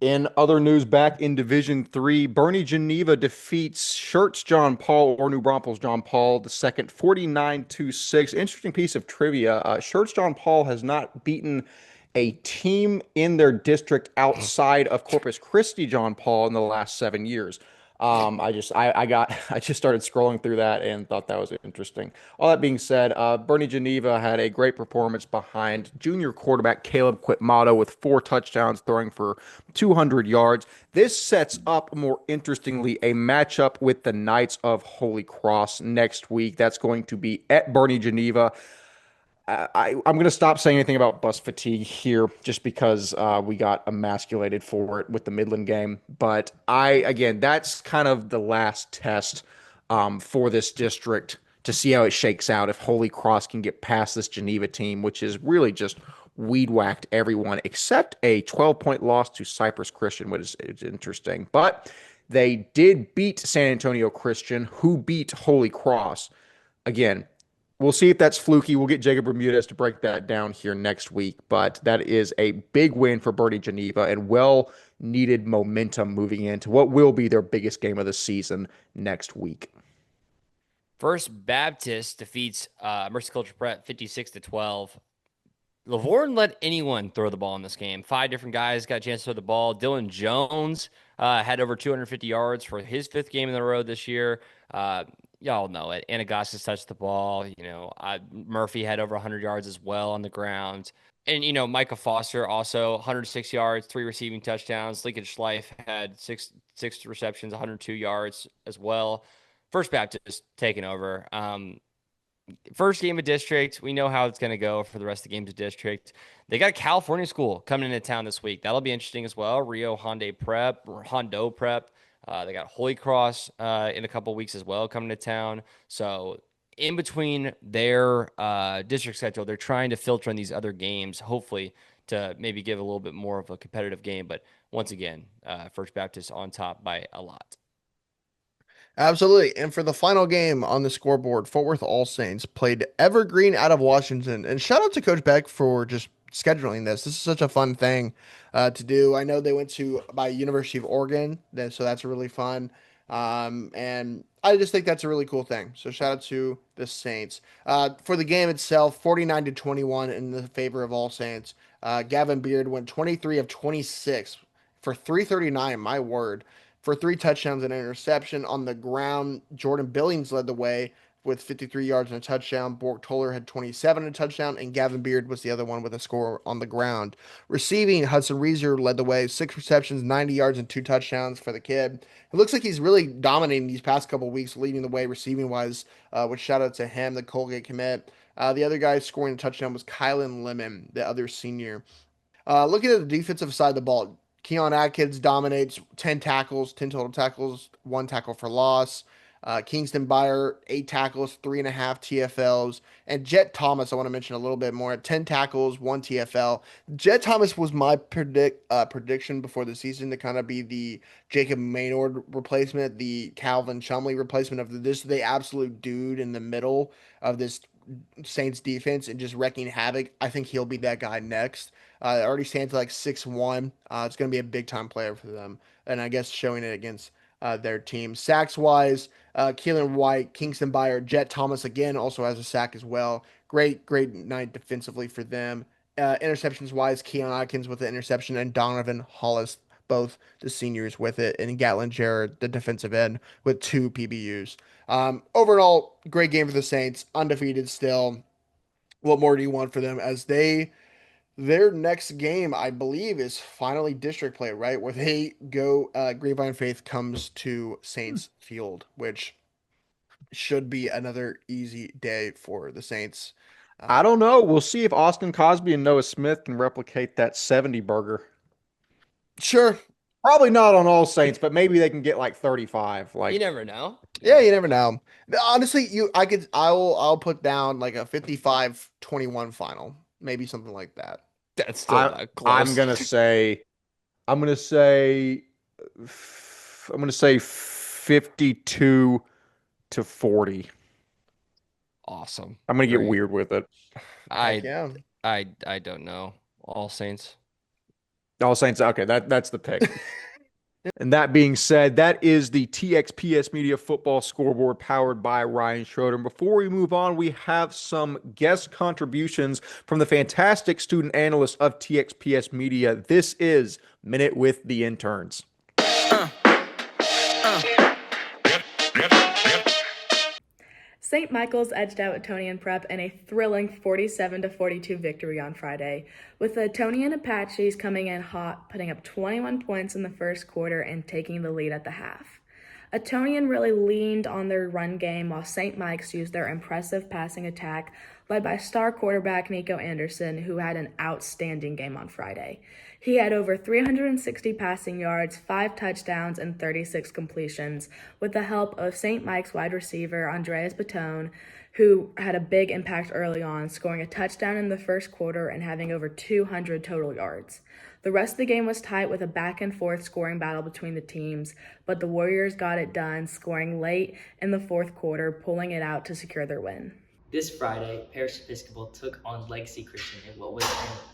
In other news, back in Division Three, Bernie Geneva defeats Shirts John Paul or New Braunfels John Paul the second 49-6. Interesting piece of trivia. Shirts John Paul has not beaten a team in their district outside of Corpus Christi John Paul in the last 7 years. I just started scrolling through that and thought that was interesting. All that being said, Bernie Geneva had a great performance behind junior quarterback Caleb Quitmato with 4 touchdowns, throwing for 200 yards. This sets up, more interestingly, a matchup with the Knights of Holy Cross next week. That's going to be at Bernie Geneva. I'm going to stop saying anything about bus fatigue here just because we got emasculated for it with the Midland game. But again, that's kind of the last test for this district to see how it shakes out. If Holy Cross can get past this Geneva team, which is really just weed whacked everyone except a 12-point loss to Cypress Christian, which is interesting. But they did beat San Antonio Christian, who beat Holy Cross. Again, we'll see if that's fluky. We'll get Jacob Bermudez to break that down here next week. But that is a big win for Bernie Geneva and well needed momentum moving into what will be their biggest game of the season next week. First Baptist defeats Mercy Culture Prep 56-12. Lavorne let anyone throw the ball in this game. 5 different guys got a chance to throw the ball. Dylan Jones had over 250 yards for his 5th game in the road this year. Y'all know it. Anagastas touched the ball. Murphy had over 100 yards as well on the ground. And Micah Foster also 106 yards, 3 receiving touchdowns. Lincoln Schleif had six receptions, 102 yards as well. First Baptist taking over. First game of district. We know how it's going to go for the rest of the games of district. They got a California school coming into town this week. That'll be interesting as well. Hondo Prep. They got Holy Cross in a couple weeks as well coming to town. So in between their district schedule, they're trying to filter in these other games, hopefully to maybe give a little bit more of a competitive game. But once again, First Baptist on top by a lot. Absolutely. And for the final game on the scoreboard, Fort Worth All Saints played Evergreen out of Washington. And shout out to Coach Beck for just scheduling this. This is such a fun thing to do. I know they went to by University of Oregon, so that's really fun. And I just think that's a really cool thing. So shout out to the Saints. For the game itself, 49-21 in the favor of All Saints. Gavin Beard went 23 of 26 for 339. My word, for 3 touchdowns and an interception. On the ground, Jordan Billings led the way with 53 yards and a touchdown. Bork Toller had 27 and a touchdown, and Gavin Beard was the other one with a score on the ground. Receiving, Hudson Reeser led the way, 6 receptions, 90 yards, and 2 touchdowns for the kid. It looks like he's really dominating these past couple weeks, leading the way receiving wise, which shout out to him, the Colgate commit. The other guy scoring a touchdown was Kylan Lemon, the other senior. Looking at the defensive side of the ball, Keon Atkins dominates 10 tackles, 10 total tackles, 1 tackle for loss. Kingston Byer, 8 tackles, 3.5 TFLs. And Jet Thomas, I want to mention a little bit more, 10 tackles, 1 TFL. Jet Thomas was my prediction before the season to kind of be the Jacob Maynard replacement, the Calvin Chumley replacement of the absolute dude in the middle of this Saints defense and just wrecking havoc. I think he'll be that guy next. Already stands at like 6'1". It's going to be a big time player for them. And I guess showing it against their team. Sacks wise, Keelan White, Kingston Byer, Jet Thomas again also has a sack as well. Great night defensively for them. Interceptions wise, Keon Atkins with the interception and Donovan Hollis, both the seniors with it, and Gatlin Jarrett, the defensive end, with 2 PBUs. Overall, great game for the Saints, undefeated still. What more do you want for them as their next game, I believe, is finally district play, right? Where they go, Grapevine Faith comes to Saints Field, which should be another easy day for the Saints. I don't know. We'll see if Austin Cosby and Noah Smith can replicate that 70 burger. Sure. Probably not on All Saints, but maybe they can get like 35. Like You never know. Yeah, you never know. Honestly, I'll put down like a 55-21 final, maybe something like that. That's still not close. I'm gonna say 52-40. Awesome. I'm gonna get Great. weird with it. Yeah. I don't know. All Saints. All Saints. Okay, that's the pick. And that being said, that is the TXPS Media Football Scoreboard powered by Ryan Schroeder. And before we move on, we have some guest contributions from the fantastic student analysts of TXPS Media. This is Minute with the Interns. St. Michael's edged out Etonian Prep in a thrilling 47-42 victory on Friday, with the Etonian Apaches coming in hot, putting up 21 points in the first quarter and taking the lead at the half. Etonian really leaned on their run game while St. Mike's used their impressive passing attack, led by star quarterback Nico Anderson, who had an outstanding game on Friday. He had over 360 passing yards, 5 touchdowns, and 36 completions, with the help of St. Mike's wide receiver Andreas Batone, who had a big impact early on, scoring a touchdown in the first quarter and having over 200 total yards. The rest of the game was tight with a back-and-forth scoring battle between the teams, but the Warriors got it done, scoring late in the fourth quarter, pulling it out to secure their win. This Friday, Parish Episcopal took on Legacy Christian in what was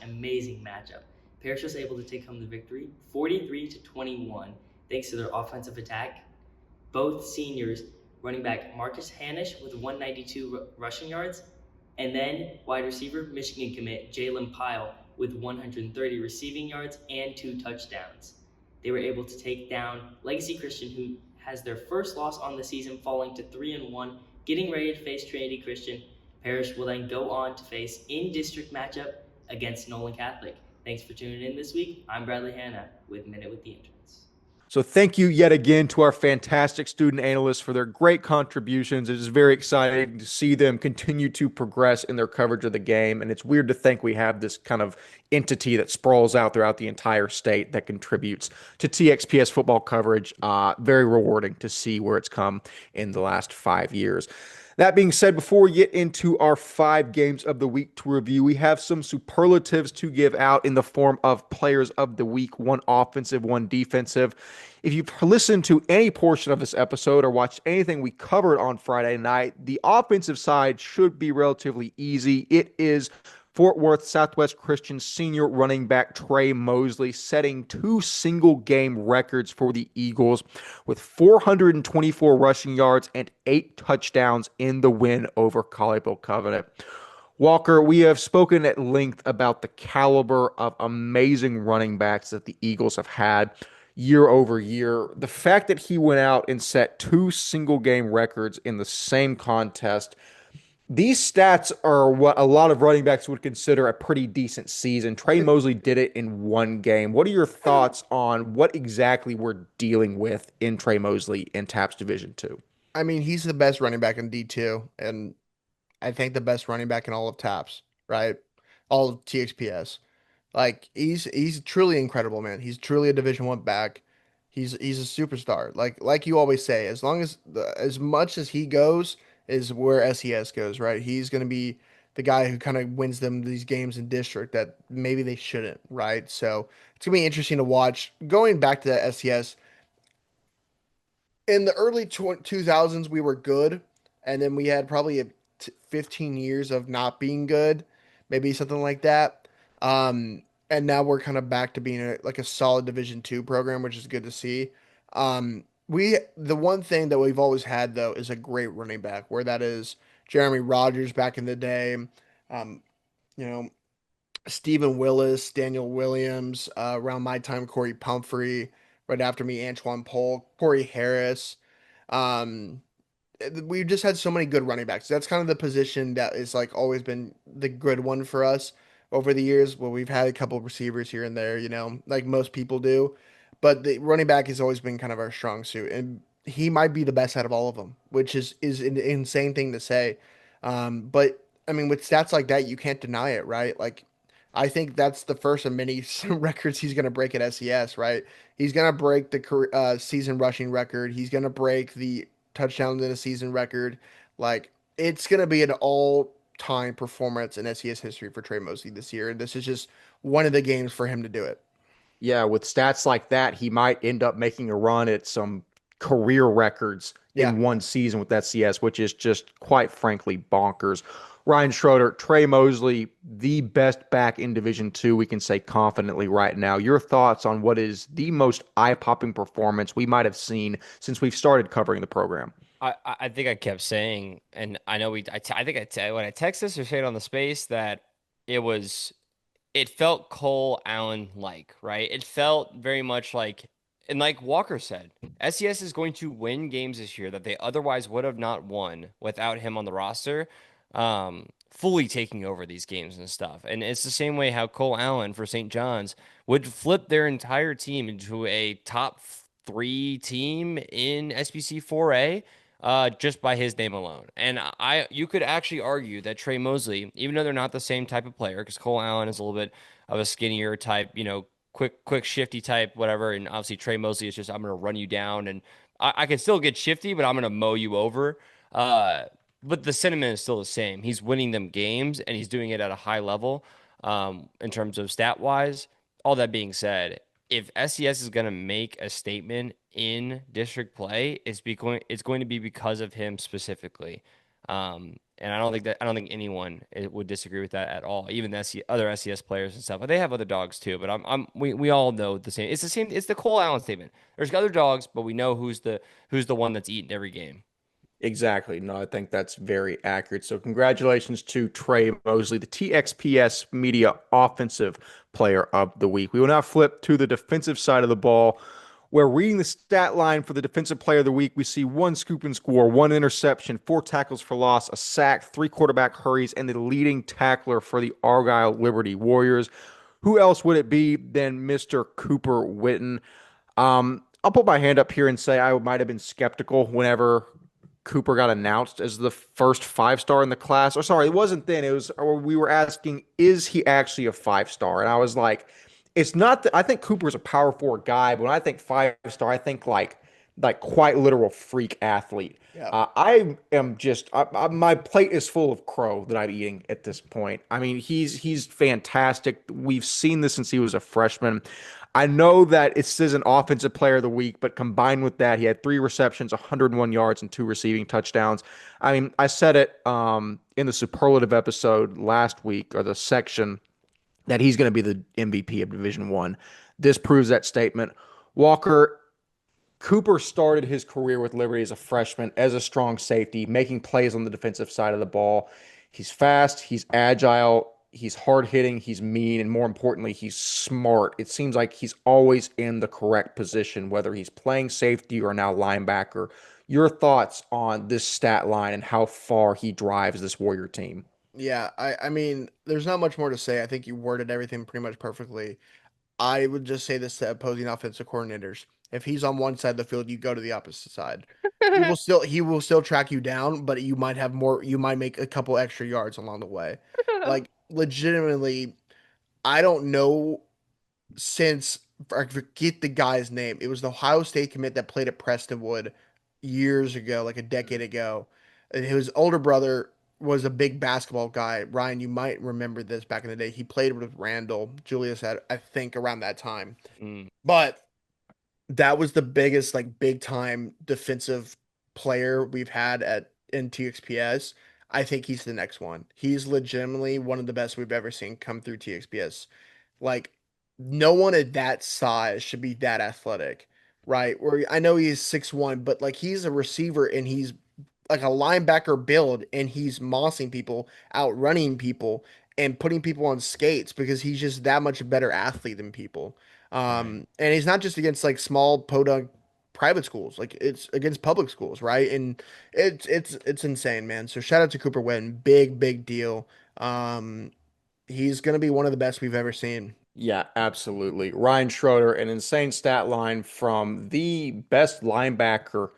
an amazing matchup. Parish was able to take home the victory 43-21 thanks to their offensive attack. Both seniors, running back Marcus Hanish with 192 rushing yards, and then wide receiver Michigan commit Jalen Pyle with 130 receiving yards and 2 touchdowns. They were able to take down Legacy Christian, who has their first loss on the season, falling to 3-1, getting ready to face Trinity Christian. Parish will then go on to face in-district matchup against Nolan Catholic. Thanks for tuning in this week. I'm Bradley Hanna with Minute with the Interns. So thank you yet again to our fantastic student analysts for their great contributions. It is very exciting to see them continue to progress in their coverage of the game. And it's weird to think we have this kind of entity that sprawls out throughout the entire state that contributes to TXPS football coverage. Very rewarding to see where it's come in the last 5 years. That being said, before we get into our 5 games of the week to review, we have some superlatives to give out in the form of players of the week, one offensive, one defensive. If you've listened to any portion of this episode or watched anything we covered on Friday night, the offensive side should be relatively easy. It is Fort Worth Southwest Christian senior running back Trey Mosley setting 2 single-game records for the Eagles with 424 rushing yards and 8 touchdowns in the win over Colleyville Covenant. Walker, we have spoken at length about the caliber of amazing running backs that the Eagles have had year over year. The fact that he went out and set 2 single-game records in the same contest, these stats are what a lot of running backs would consider a pretty decent season. Trey Mosley did it in 1 game. What are your thoughts on what exactly we're dealing with in Trey Mosley in TAPS Division II? I mean, he's the best running back in D2, and I think the best running back in all of TAPS, right? All of TXPS. Like he's truly incredible, man. He's truly a Division 1 back. He's a superstar. Like you always say, as much as he goes is where SES goes, right? He's going to be the guy who kind of wins them these games in district that maybe they shouldn't, right? So it's going to be interesting to watch. Going back to that SES, in the early 2000s, we were good, and then we had probably 15 years of not being good, maybe something like that. And now we're kind of back to being a solid Division 2 program, which is good to see. The one thing that we've always had though is a great running back, where that is Jeremy Rogers back in the day, you know, Stephen Willis, Daniel Williams, around my time, Corey Pumphrey, right after me, Antoine Polk, Corey Harris. Um, we've just had so many good running backs. That's kind of the position that is like always been the good one for us over the years. Well, we've had a couple of receivers here and there, like most people do, but the running back has always been kind of our strong suit, and he might be the best out of all of them, which is an insane thing to say. But I mean, with stats like that, you can't deny it, right? Like, I think that's the first of many records he's going to break at SES, right? He's going to break the season rushing record. He's going to break the touchdowns in a season record. Like, it's going to be an all-time performance in SES history for Trey Mosley this year. And this is just one of the games for him to do it. Yeah, with stats like that, he might end up making a run at some career records in one season with SES, which is just quite frankly bonkers. Ryan Schroeder, Trey Mosley, the best back in Division II, we can say confidently right now. Your thoughts on what is the most eye-popping performance we might have seen since we've started covering the program? I think I kept saying, and I know when I texted this or said on the space that it felt Cole Allen-like, right? It felt very much like, and like Walker said, SES is going to win games this year that they otherwise would have not won without him on the roster, fully taking over these games and stuff. And it's the same way how Cole Allen for St. John's would flip their entire team into a top 3 team in SBC 4A. Just by his name alone. And you could actually argue that Trey Mosley, even though they're not the same type of player, because Cole Allen is a little bit of a skinnier type, quick, shifty type, whatever. And obviously Trey Mosley is just, I'm going to run you down, and I can still get shifty, but I'm going to mow you over. But the sentiment is still the same. He's winning them games, and he's doing it at a high level in terms of stat wise. All that being said, if SES is going to make a statement in district play, it's going to be because of him specifically. And I don't think anyone would disagree with that at all. Even the other SES players and stuff, but they have other dogs too. But we all know the same. It's the same. It's the Cole Allen statement. There's other dogs, but we know who's the one that's eating every game. Exactly. No, I think that's very accurate. So congratulations to Trey Mosley, the TXPS Media Offensive Player of the Week. We will now flip to the defensive side of the ball, where reading the stat line for the defensive player of the week, we see one scoop and score, one interception, 4 tackles for loss, a sack, 3 quarterback hurries, and the leading tackler for the Argyle Liberty Warriors. Who else would it be than Mr. Cooper Witten? I'll put my hand up here and say I might have been skeptical whenever Cooper got announced as the first 5-star in the class. Or sorry, it wasn't then. It was, or we were asking, is he actually a 5-star? And I was like, it's not that I think Cooper's a power forward guy, but when I think 5-star, I think like quite literal freak athlete. Yeah. I am just my plate is full of crow that I'm eating at this point. I mean, he's fantastic. We've seen this since he was a freshman. I know that it says an offensive player of the week, but combined with that, he had 3 receptions, 101 yards, and 2 receiving touchdowns. I mean, I said it in the superlative episode last week, or the section, that he's going to be the MVP of Division One. This proves that statement. Walker, Cooper started his career with Liberty as a freshman, as a strong safety, making plays on the defensive side of the ball. He's fast, he's agile, he's hard hitting, he's mean, and more importantly, he's smart. It seems like he's always in the correct position, whether he's playing safety or now linebacker. Your thoughts on this stat line and how far he drives this Warrior team? Yeah, I mean, there's not much more to say. I think you worded everything pretty much perfectly. I would just say this to opposing offensive coordinators. If he's on one side of the field, you go to the opposite side. He will still track you down, but you might make a couple extra yards along the way. Like legitimately, I don't know since I forget the guy's name. It was the Ohio State commit that played at Prestonwood years ago, like a decade ago. And his older brother was a big basketball guy. Ryan, you might remember this back in the day. He played with Randall Julius at, I think, around that time. Mm. But that was the biggest, like, big time defensive player we've had at in TXPS. I think he's the next one. He's legitimately one of the best we've ever seen come through TXPS. Like, no one at that size should be that athletic, right? Where I know he's 6'1", but like he's a receiver and he's like a linebacker build and he's mossing people, outrunning people, and putting people on skates because he's just that much better athlete than people. Right. And he's not just against like small podunk private schools, like it's against public schools, right? And it's insane, man. So shout out to Cooper Witten, big deal. He's gonna be one of the best we've ever seen. Yeah, absolutely. Ryan Schroeder, an insane stat line from the best linebacker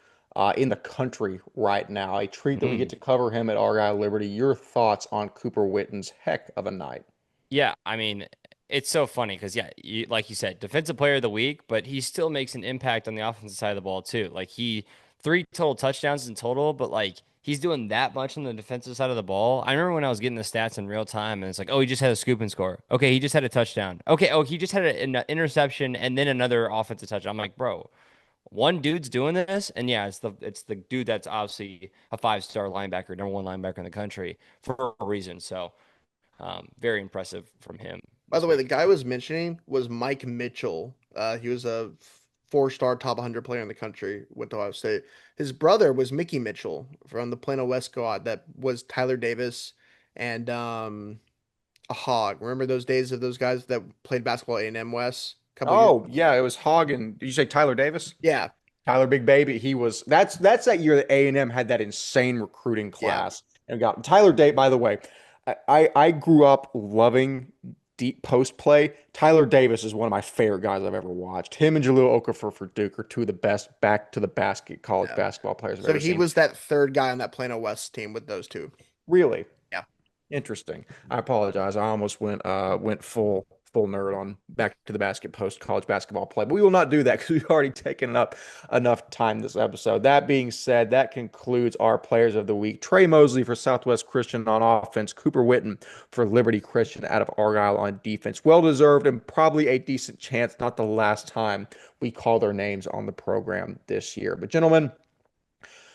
in the country right now. A treat that we get Mhm. to cover him at Argyle Liberty. Your thoughts on Cooper Witten's heck of a night? Yeah, I mean, it's so funny because yeah, like you said, defensive player of the week, but he still makes an impact on the offensive side of the ball too. Like he 3 total touchdowns in total, but like he's doing that much on the defensive side of the ball. I remember when I was getting the stats in real time, and it's like, oh, he just had a scoop and score. Okay, he just had a touchdown. Okay, oh, he just had an interception and then another offensive touch. I'm like, bro, one dude's doing this, and yeah, it's the dude that's obviously a 5-star linebacker, #1 linebacker in the country for a reason. So. Very impressive from him By this the way, the week. guy I was mentioning was Mike Mitchell. He was a 4-star top 100 player in the country with Ohio State. His brother was Mickey Mitchell from the Plano West squad that was Tyler Davis and a hog. Remember those days of those guys that played basketball at A&M West a couple years? Oh, yeah, it was Hagen. Did you say Tyler Davis? Yeah, Tyler Big Baby. He was that's that year that A&M had that insane recruiting yeah. class. And got Tyler Day, by the way, I grew up loving deep post play. Tyler Davis is one of my favorite guys I've ever watched. Him and Jaleel Okafor for Duke are two of the best back to the basket college Yeah. basketball players I've So ever he seen. was that third guy on that Plano West team with those two. Really Yeah. interesting. I apologize. I almost went full nerd on back to the basket post college basketball play, but we will not do that because we've already taken up enough time this episode. That being said, that concludes our players of the week. Trey Mosley for Southwest Christian on offense, Cooper Witten for Liberty Christian out of Argyle on defense. Well deserved and probably a decent chance, not the last time we call their names on the program this year. But gentlemen,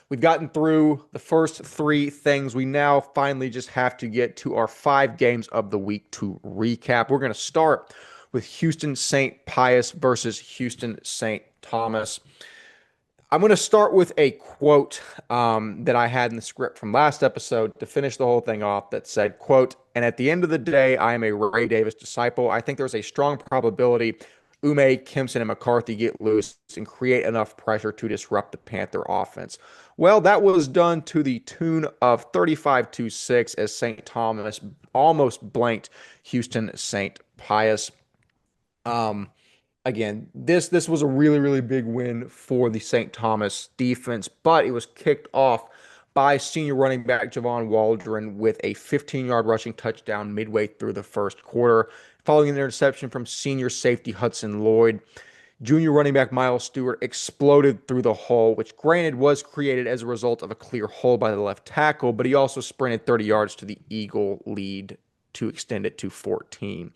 we've gotten through the first 3 things. We now finally just have to get to our 5 games of the week to recap. We're going to start with Houston St. Pius versus Houston St. Thomas. I'm going to start with a quote that I had in the script from last episode to finish the whole thing off that said, quote, "And at the end of the day, I am a Ray Davis disciple. I think there's a strong probability Ume, Kimson, and McCarthy get loose and create enough pressure to disrupt the Panther offense. Well, that was done to the tune of 35-6 as St. Thomas almost blanked Houston St. Pius. Um, Again, this was a really, really big win for the St. Thomas defense, but it was kicked off by senior running back Javon Waldron with a 15-yard rushing touchdown midway through the first quarter, following an interception from senior safety Hudson Lloyd. Junior running back Miles Stewart exploded through the hole, which granted was created as a result of a clear hole by the left tackle, but he also sprinted 30 yards to the Eagle lead to extend it to 14.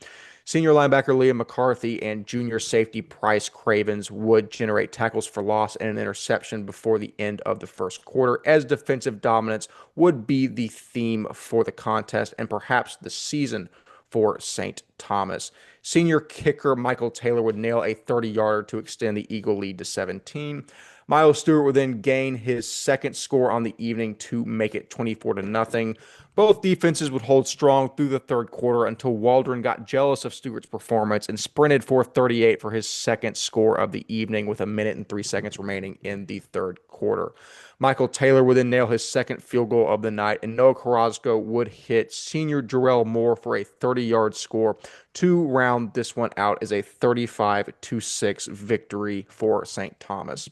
Senior linebacker Liam McCarthy and junior safety Price Cravens would generate tackles for loss and an interception before the end of the first quarter, as defensive dominance would be the theme for the contest and perhaps the season for St. Thomas. Senior kicker Michael Taylor would nail a 30-yarder to extend the Eagle lead to 17. Miles Stewart would then gain his second score on the evening to make it 24-0. Both defenses would hold strong through the third quarter until Waldron got jealous of Stewart's performance and sprinted for 38 for his second score of the evening with a minute and 3 seconds remaining in the third quarter. Michael Taylor would then nail his second field goal of the night, and Noah Carrasco would hit senior Jarrell Moore for a 30-yard score to round this one out as a 35-6 victory for St. Thomas.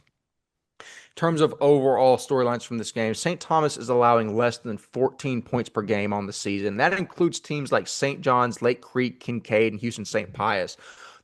In terms of overall storylines from this game, St. Thomas is allowing less than 14 points per game on the season. That includes teams like St. John's, Lake Creek, Kinkaid, and Houston St. Pius.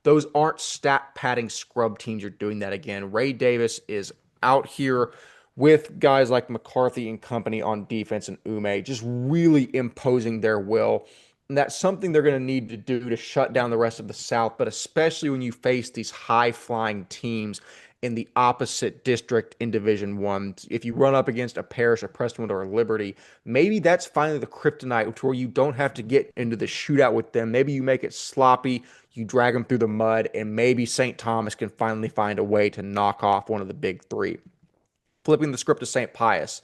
Those aren't stat padding scrub teams. You're doing that again. Ray Davis is out here with guys like McCarthy and company on defense and Ume, just really imposing their will. And that's something they're going to need to do to shut down the rest of the South, but especially when you face these high-flying teams in the opposite district in Division One. If you run up against a Parish, a Prestonwood, or a Liberty, maybe that's finally the kryptonite to where you don't have to get into the shootout with them. Maybe you make it sloppy, you drag them through the mud, and maybe St. Thomas can finally find a way to knock off one of the big three. Flipping the script to St. Pius,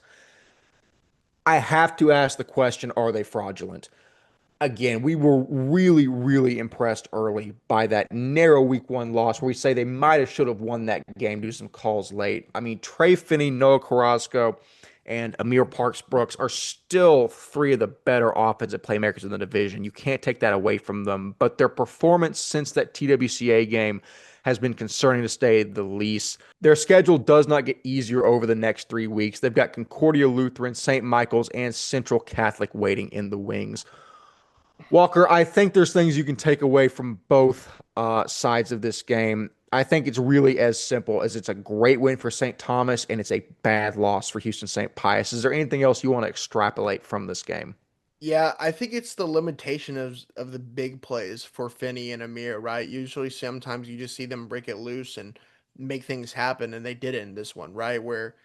I have to ask the question, are they fraudulent? Again, we were really, really impressed early by that narrow week one loss where we say they might have should have won that game due to some calls late. I mean, Trey Finney, Noah Carrasco, and Amir Parks Brooks are still three of the better offensive playmakers in the division. You can't take that away from them, but their performance since that TWCA game has been concerning to say the least. Their schedule does not get easier over the next 3 weeks. They've got Concordia Lutheran, St. Michael's, and Central Catholic waiting in the wings. Walker, I think there's things you can take away from both sides of this game. I think it's really as simple as it's a great win for St. Thomas and it's a bad loss for Houston St. Pius. Is there anything else you want to extrapolate from this game? Yeah, I think it's the limitation of the big plays for Finney and Amir, right? Usually sometimes you just see them break it loose and make things happen, and they did it in this one, right? Where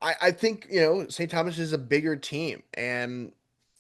I think, St. Thomas is a bigger team, and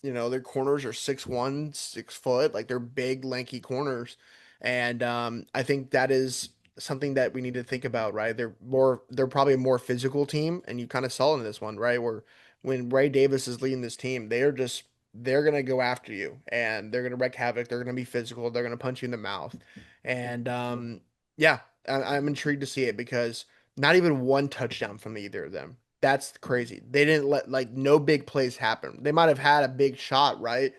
their corners are 6'1", 6 foot, like they're big, lanky corners. And I think that is something that we need to think about, right? They're probably a more physical team, and you kind of saw it in this one, right? Where when Ray Davis is leading this team, they're gonna go after you and they're gonna wreak havoc. They're gonna be physical. They're gonna punch you in the mouth. And yeah, I'm intrigued to see it because not even one touchdown from either of them. That's crazy. They didn't let like no big plays happen. They might have had a big shot, right?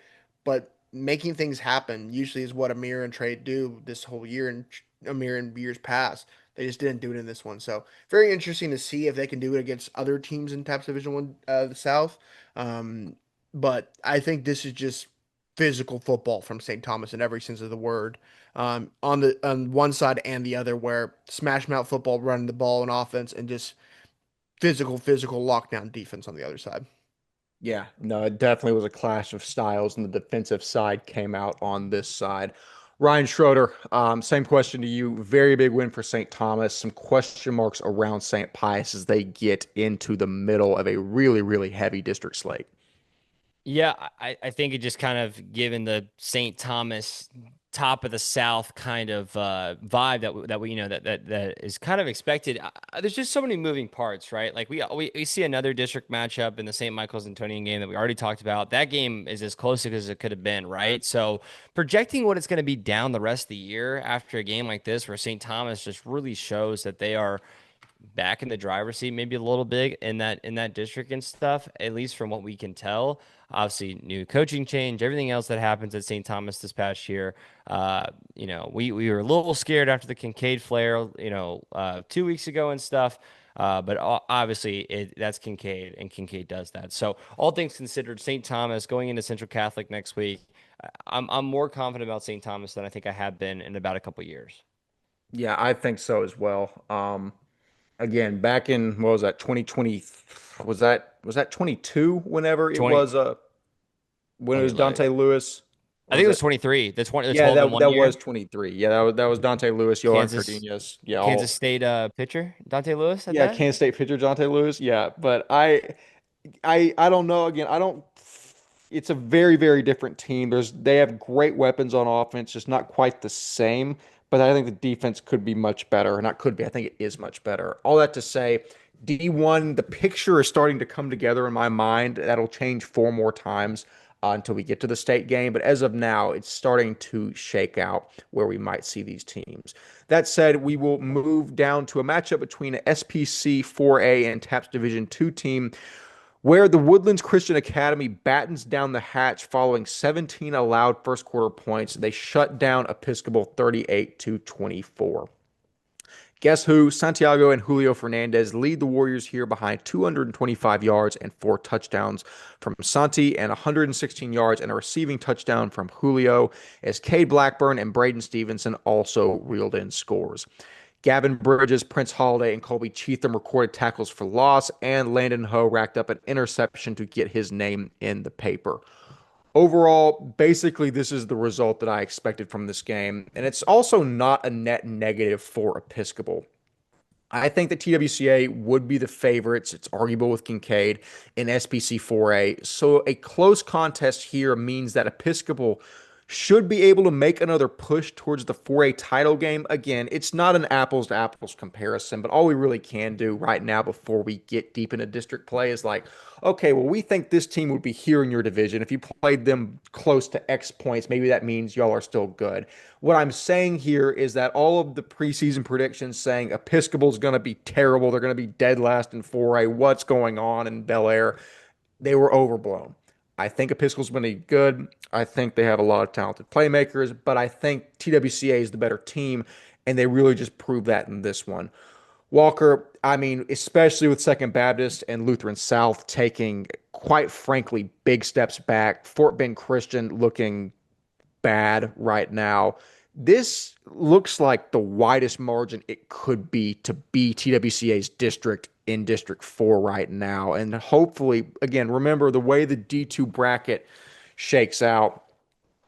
But making things happen usually is what Amir and Trey do this whole year and Amir in years past. They just didn't do it in this one. So very interesting to see if they can do it against other teams in TAPS Division One, the South. But I think this is just physical football from St. Thomas in every sense of the word. On one side and the other, where smash mouth football, running the ball and offense, and just physical lockdown defense on the other side. Yeah, no, it definitely was a clash of styles, and the defensive side came out on this side. Ryan Schroeder, same question to you. Very big win for St. Thomas. Some question marks around St. Pius as they get into the middle of a really, really heavy district slate. Yeah, I think it just kind of given the St. Thomas top of the South kind of vibe that we that is kind of expected. There's just so many moving parts, right? Like we see another district matchup in the St. Michael's Antonian game that we already talked about. That game is as close as it could have been, right? So projecting what it's going to be down the rest of the year after a game like this, where St. Thomas just really shows that they are back in the driver's seat, maybe a little big in that district and stuff, at least from what we can tell. Obviously, new coaching change, everything else that happens at St. Thomas this past year. We were a little scared after the Kinkaid flare, 2 weeks ago and stuff. But obviously, that's Kinkaid, and Kinkaid does that. So, all things considered, St. Thomas going into Central Catholic next week, I'm more confident about St. Thomas than I think I have been in about a couple years. Yeah, I think so as well. Again, back in what was that 2020? Was that 22? Whenever it 20. was when it Let me was look. Dante Lewis. I Was think it it? was 23. The Yeah, 12 in that one that year. was 23. Yeah, that was Dante Lewis, Johan Kansas Cardenas. Yeah, Kansas all State pitcher Dante Lewis at yeah, that. Kansas State pitcher Dante Lewis. Yeah, but I don't know. Again, I don't. It's a very, very different team. They have great weapons on offense, just not quite the same. But I think the defense could be much better. Or not could be. I think it is much better. All that to say, D1, the picture is starting to come together in my mind. That'll change four more times until we get to the state game. But as of now, it's starting to shake out where we might see these teams. That said, we will move down to a matchup between an SPC 4A and TAPS Division 2 team where the Woodlands Christian Academy battens down the hatch following 17 allowed first quarter points. They shut down Episcopal 38-24. Guess who? Santiago and Julio Fernandez lead the Warriors here behind 225 yards and four touchdowns from Santi and 116 yards and a receiving touchdown from Julio, as Cade Blackburn and Braden Stevenson also reeled in scores. Gavin Bridges, Prince Holiday, and Colby Cheatham recorded tackles for loss, and Landon Ho racked up an interception to get his name in the paper. Overall, basically, this is the result that I expected from this game, and it's also not a net negative for Episcopal. I think that TWCA would be the favorites. It's arguable with Kinkaid in SPC 4A. So a close contest here means that Episcopal should be able to make another push towards the 4A title game. Again, it's not an apples to apples comparison, but all we really can do right now before we get deep into district play is like, okay, well, we think this team would be here in your division. If you played them close to X points, maybe that means y'all are still good. What I'm saying here is that all of the preseason predictions saying Episcopal's going to be terrible, they're going to be dead last in 4A, what's going on in Bel Air, they were overblown. I think Episcopal's going to be good. I think they have a lot of talented playmakers, but I think TWCA is the better team, and they really just proved that in this one. Walker, I mean, especially with Second Baptist and Lutheran South taking, quite frankly, big steps back, Fort Bend Christian looking bad right now. This looks like the widest margin it could be to be TWCA's district in District 4 right now. And hopefully, again, remember the way the D2 bracket shakes out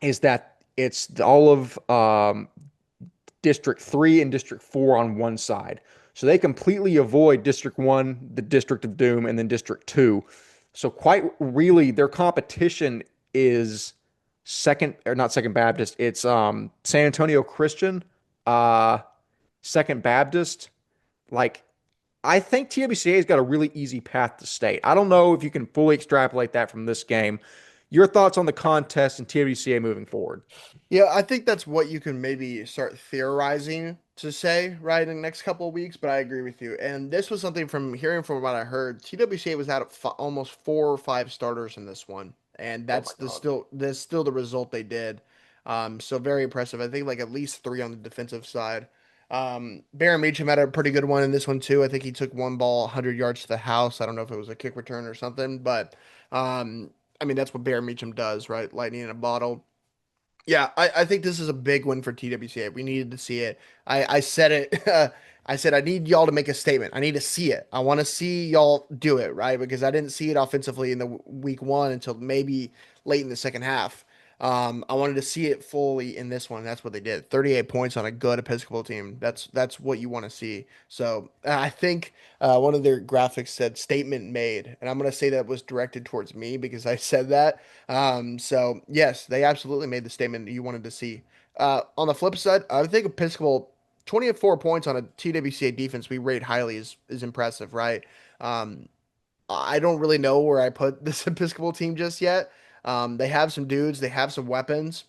is that it's all of District 3 and District 4 on one side. So they completely avoid District 1, the District of Doom, and then District 2. So quite really, their competition is Second, or not Second Baptist, it's San Antonio Christian, Second Baptist. Like, I think TWCA's got a really easy path to state. I don't know if you can fully extrapolate that from this game. Your thoughts on the contest and TWCA moving forward? Yeah, I think that's what you can maybe start theorizing to say, right, in the next couple of weeks, but I agree with you. And this was something from hearing from what I heard. TWCA was out of almost 4 or 5 starters in this one, and Oh my that's God. still the result they did. So very impressive. I think like at least 3 on the defensive side. Baron Meacham had a pretty good one in this one too. I think he took one ball 100 yards to the house. I don't know if it was a kick return or something, but um, I mean that's what Baron Meacham does, right? Lightning in a bottle. Yeah, I think this is a big win for TWCA. We needed to see it. I said it. I said I need y'all to make a statement. I need to see it. I want to see y'all do it, right? Because I didn't see it offensively in the week one until maybe late in the second half. I wanted to see it fully in this one. That's what they did. 38 points on a good Episcopal team. That's what you want to see. So I think one of their graphics said statement made, and I'm gonna say that was directed towards me because I said that. So yes, they absolutely made the statement that you wanted to see. On the flip side, I think Episcopal 24 points on a TWCA defense we rate highly is impressive, right? Um, I don't really know where I put this Episcopal team just yet. They have some dudes, they have some weapons.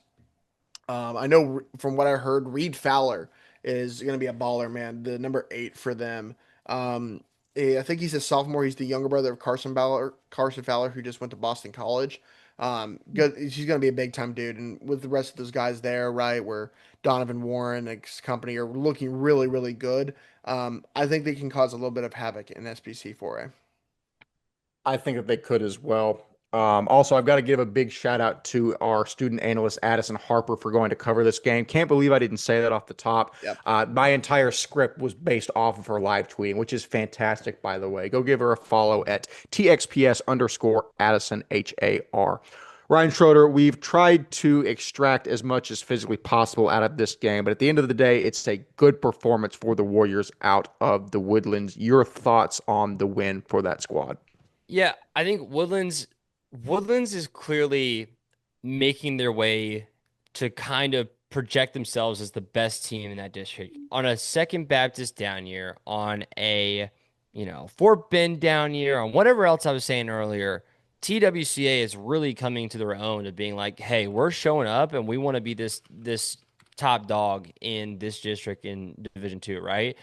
I know from what I heard, Reed Fowler is going to be a baller, man. The number 8 for them. Um, I think he's a sophomore. He's the younger brother of Carson Fowler, who just went to Boston College. Good. He's going to be a big time dude, and with the rest of those guys there, right, where Donovan Warren and his company are looking really, really good. I think they can cause a little bit of havoc in SBC 4A. I think that they could as well. Also, I've got to give a big shout out to our student analyst, Addison Harper, for going to cover this game. Can't believe I didn't say that off the top. Yep. My entire script was based off of her live tweeting, which is fantastic, by the way. Go give her a follow at TXPS_Addison HAR. Ryan Schroeder, we've tried to extract as much as physically possible out of this game, but at the end of the day, it's a good performance for the Warriors out of the Woodlands. Your thoughts on the win for that squad? Yeah, I think Woodlands is clearly making their way to kind of project themselves as the best team in that district. On a Second Baptist down year, on a, Fort Bend down year, on whatever else I was saying earlier, TWCA is really coming to their own of being like, hey, we're showing up and we want to be this top dog in this district in Division Two, right?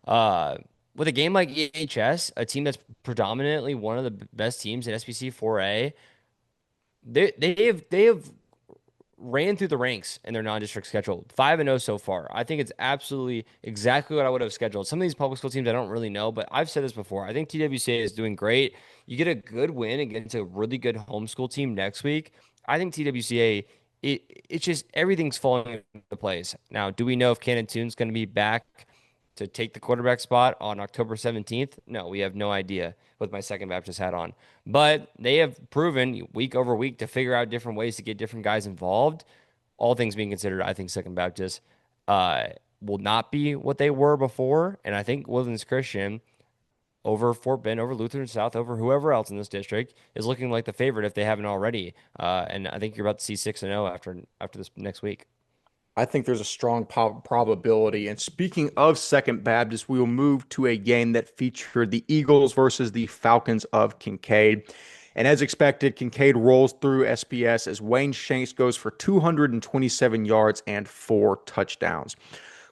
Uh, with a game like EHS, a team that's predominantly one of the best teams in SBC 4A, they have ran through the ranks in their non-district schedule. 5-0 so far. I think it's absolutely exactly what I would have scheduled. Some of these public school teams I don't really know, but I've said this before. I think TWCA is doing great. You get a good win against a really good homeschool team next week. I think TWCA, it's just everything's falling into place. Now, do we know if Cannon Toon's going to be back to take the quarterback spot on October 17th? No, we have no idea with my Second Baptist hat on. But they have proven week over week to figure out different ways to get different guys involved. All things being considered, I think Second Baptist will not be what they were before. And I think Woodlands Christian over Fort Bend, over Lutheran South, over whoever else in this district is looking like the favorite if they haven't already. And I think you're about to see 6-0 after this next week. I think there's a strong probability. And speaking of Second Baptist, we will move to a game that featured the Eagles versus the Falcons of Kinkaid. And as expected, Kinkaid rolls through SPS as Wayne Shanks goes for 227 yards and 4 touchdowns.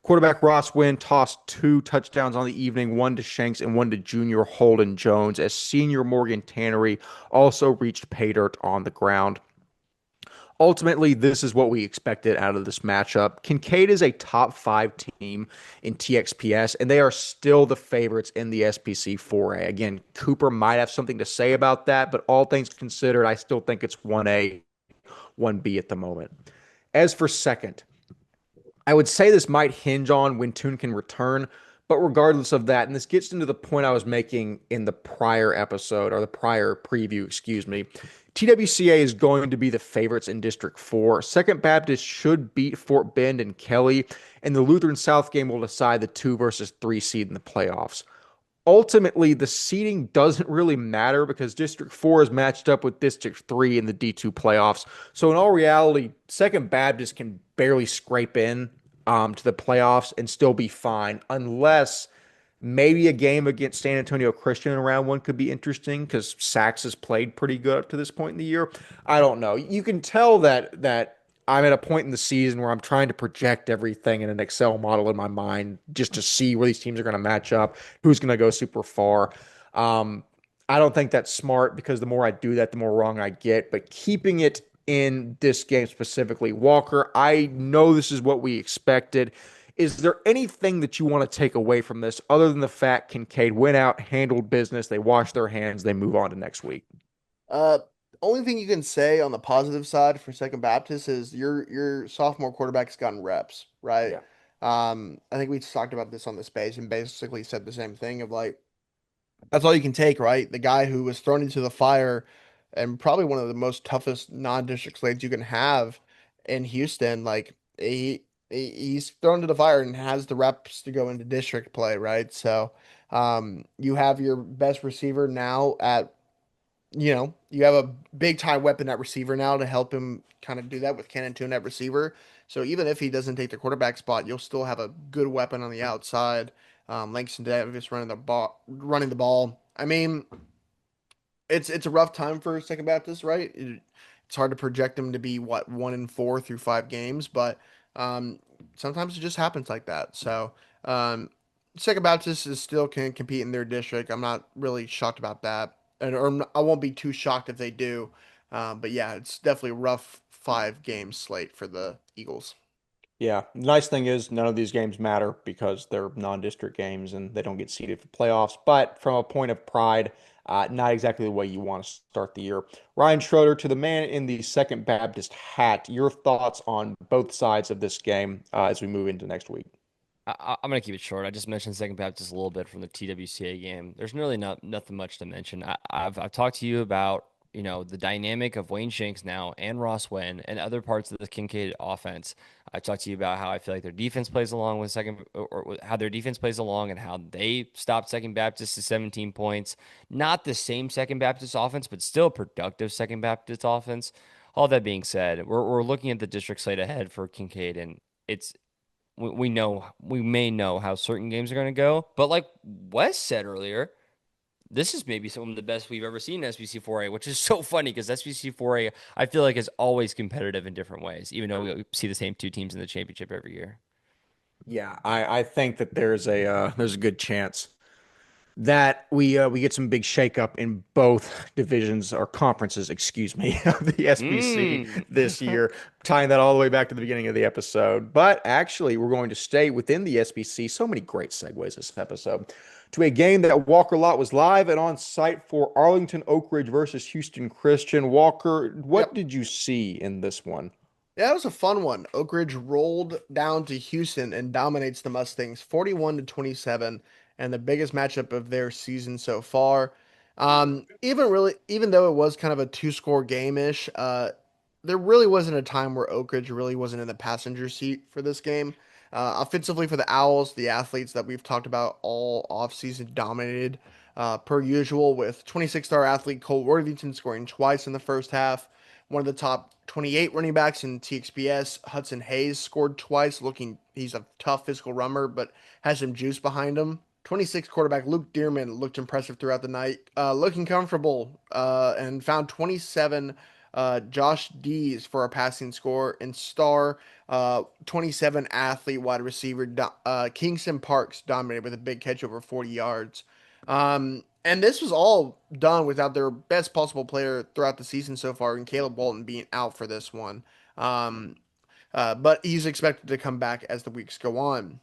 Quarterback Ross Wynn tossed 2 touchdowns on the evening, one to Shanks and one to junior Holden Jones, as senior Morgan Tannery also reached pay dirt on the ground. Ultimately, this is what we expected out of this matchup. Kinkaid is a top 5 team in TXPS, and they are still the favorites in the SPC 4A. Again, Cooper might have something to say about that, but all things considered, I still think it's 1A, 1B at the moment. As for second, I would say this might hinge on when Toon can return, but regardless of that, and this gets into the point I was making in the prior episode, or the prior preview, excuse me, TWCA is going to be the favorites in District 4. Second Baptist should beat Fort Bend and Kelly, and the Lutheran South game will decide the 2 versus 3 seed in the playoffs. Ultimately, the seeding doesn't really matter because District 4 is matched up with District 3 in the D2 playoffs. So in all reality, Second Baptist can barely scrape in to the playoffs and still be fine, unless maybe a game against San Antonio Christian in round 1 could be interesting because Sachs has played pretty good up to this point in the year. I don't know. You can tell that I'm at a point in the season where I'm trying to project everything in an Excel model in my mind just to see where these teams are going to match up, who's going to go super far. I don't think that's smart because the more I do that, the more wrong I get. But keeping it in this game specifically, Walker, I know this is what we expected. Is there anything that you want to take away from this other than the fact Kinkaid went out, handled business, they washed their hands, they move on to next week? Only thing you can say on the positive side for Second Baptist is your sophomore quarterback's gotten reps, right? Yeah. I think we talked about this on the space and basically said the same thing of like that's all you can take, right? The guy who was thrown into the fire and probably one of the most toughest non-district slates you can have in Houston, like he's thrown to the fire and has the reps to go into district play, right? So you have your best receiver now at You have a big time weapon at receiver now to help him kind of do that with Cannon Tune at receiver. So even if he doesn't take the quarterback spot, you'll still have a good weapon on the outside. Langston Davis running the ball. I mean, it's a rough time for Second Baptist, right? It's hard to project them to be what 1-4 through 5 games, but um, sometimes it just happens like that. So um, Second Baptist is still can compete in their district. I'm not really shocked about that, I won't be too shocked if they do. But yeah, it's definitely a rough 5 game slate for the Eagles. Yeah, the nice thing is none of these games matter because they're non-district games and they don't get seeded for playoffs. But from a point of pride, not exactly the way you want to start the year. Ryan Schroeder, to the man in the Second Baptist hat, your thoughts on both sides of this game as we move into next week? I'm gonna keep it short. I just mentioned Second Baptist a little bit from the TWCA game. There's really nothing much to mention. I've talked to you about the dynamic of Wayne Shanks now and Ross Wen and other parts of the Kinkaid offense. I talked to you about how I feel like their defense plays along with how their defense plays along and how they stopped Second Baptist to 17 points. Not the same Second Baptist offense, but still productive Second Baptist offense. All that being said, we're looking at the district slate ahead for Kinkaid, and it's we may know how certain games are going to go, but like Wes said earlier, this is maybe some of the best we've ever seen in SBC 4A, which is so funny because SBC 4A I feel like is always competitive in different ways, even though we see the same two teams in the championship every year. Yeah, I think that there's a good chance that we get some big shakeup in both divisions or conferences, excuse me, of the SBC Mm. this year, tying that all the way back to the beginning of the episode. But actually, we're going to stay within the SBC. So many great segues this episode to a game that Walker Lott was live and on site for Arlington Oakridge versus Houston Christian. Walker, what Yep. did you see in this one? Yeah, it was a fun one. Oakridge rolled down to Houston and dominates the Mustangs 41-27, and the biggest matchup of their season so far. Even though it was kind of a two-score game-ish, there really wasn't a time where Oakridge really wasn't in the passenger seat for this game. Offensively for the Owls, the athletes that we've talked about all offseason dominated, per usual, with 26-star athlete Cole Worthington scoring twice in the first half. One of the top 28 running backs in TXPS, Hudson Hayes, scored twice. He's a tough physical runner, but has some juice behind him. 26 quarterback Luke Dearman looked impressive throughout the night, looking comfortable, and found 27 Josh Dees for a passing score, and star 27 athlete wide receiver Kingston Parks dominated with a big catch over 40 yards. And this was all done without their best possible player throughout the season so far, and Caleb Walton being out for this one. Um, but he's expected to come back as the weeks go on.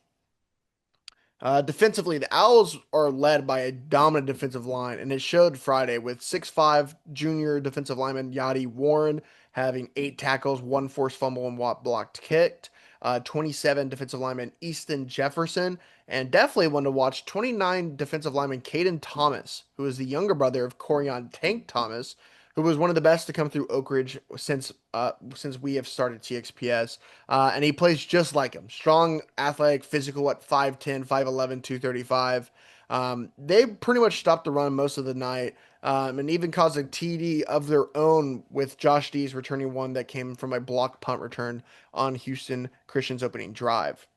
Defensively, the Owls are led by a dominant defensive line, and it showed Friday with 6'5 junior defensive lineman Yadi Warren having 8 tackles, 1 forced fumble, and one blocked kicked. 27 defensive lineman Easton Jefferson, and definitely one to watch 29 defensive lineman Caden Thomas, who is the younger brother of Corian Tank Thomas, who was one of the best to come through Oakridge since we have started TXPS. And he plays just like him. Strong, athletic, physical at 5'10, 5'11, 235. They pretty much stopped the run most of the night, and even caused a TD of their own with Josh Dees returning one that came from a block punt return on Houston Christian's opening drive.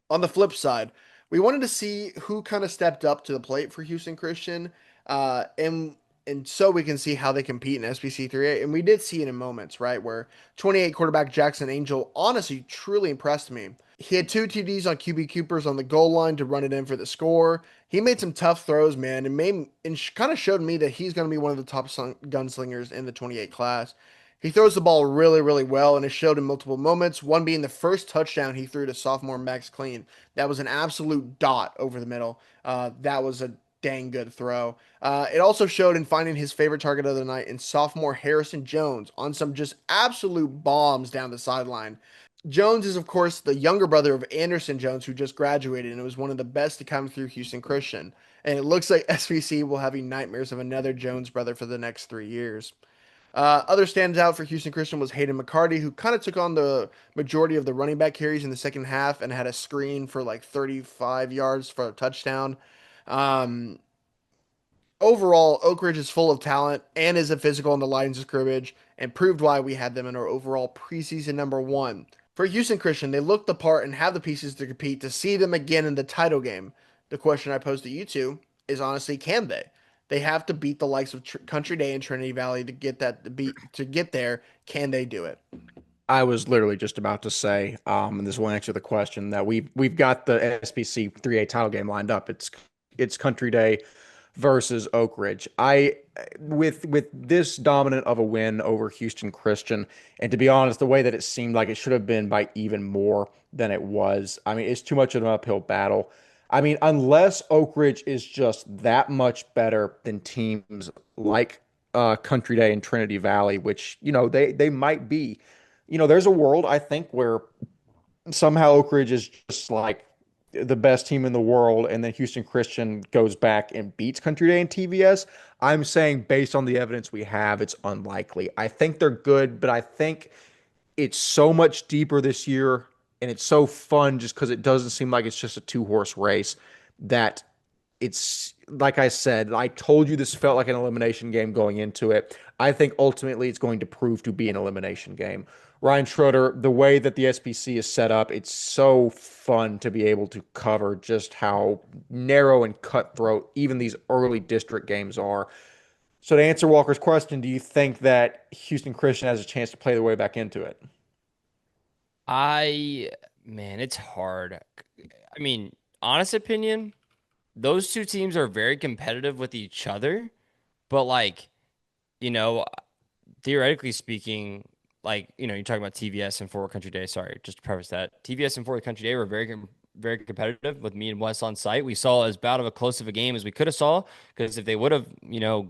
On the flip side, we wanted to see who kind of stepped up to the plate for Houston Christian, and so we can see how they compete in SBC 3A. And we did see it in moments, right, where 28 quarterback Jackson Angel honestly truly impressed me. He had 2 TDs on QB Coopers on the goal line to run it in for the score. He made some tough throws, man, and kind of showed me that he's going to be one of the top gunslingers in the 28 class. He throws the ball really, really well, and it showed in multiple moments. One being the first touchdown he threw to sophomore Max Clean. That was an absolute dot over the middle. That was a dang good throw. It also showed in finding his favorite target of the night in sophomore Harrison Jones on some just absolute bombs down the sideline. Jones is, of course, the younger brother of Anderson Jones, who just graduated and was one of the best to come through Houston Christian. And it looks like SVC will have nightmares of another Jones brother for the next 3 years. Other stands out for Houston Christian was Hayden McCarty, who kind of took on the majority of the running back carries in the second half and had a screen for like 35 yards for a touchdown. Um, overall, Oakridge is full of talent and is a physical on the lines of scrimmage and proved why we had them in our overall preseason #1. For Houston Christian, they looked the part and have the pieces to compete. To see them again in the title game, the question I pose to you two is honestly, can they? They have to beat the likes of Country Day and Trinity Valley to get that to get there. Can they do it? I was literally just about to say, and this will answer the question that we've got the SBC 3A title game lined up. It's Country Day versus Oakridge. With this dominant of a win over Houston Christian, and to be honest, the way that it seemed like it should have been by even more than it was. I mean, it's too much of an uphill battle. I mean, unless Oakridge is just that much better than teams like Country Day and Trinity Valley, which they might be. There's a world I think where somehow Oakridge is just like the best team in the world, and then Houston Christian goes back and beats Country Day and TVS. I'm saying based on the evidence we have, it's unlikely. I think they're good, but I think it's so much deeper this year, and it's so fun just because it doesn't seem like it's just a two-horse race that it's like I said, I told you this felt like an elimination game going into it. I think ultimately it's going to prove to be an elimination game. Ryan Schroeder, the way that the SBC is set up, it's so fun to be able to cover just how narrow and cutthroat even these early district games are. So to answer Walker's question, do you think that Houston Christian has a chance to play their way back into it? Man, it's hard. I mean, honest opinion, those two teams are very competitive with each other, but you know, theoretically speaking, you're talking about TVS and Forward Country Day. Sorry, just to preface that. TVS and Forward Country Day were very competitive with me and Wes on site. We saw as bad of a close of a game as we could have saw, because if they would have,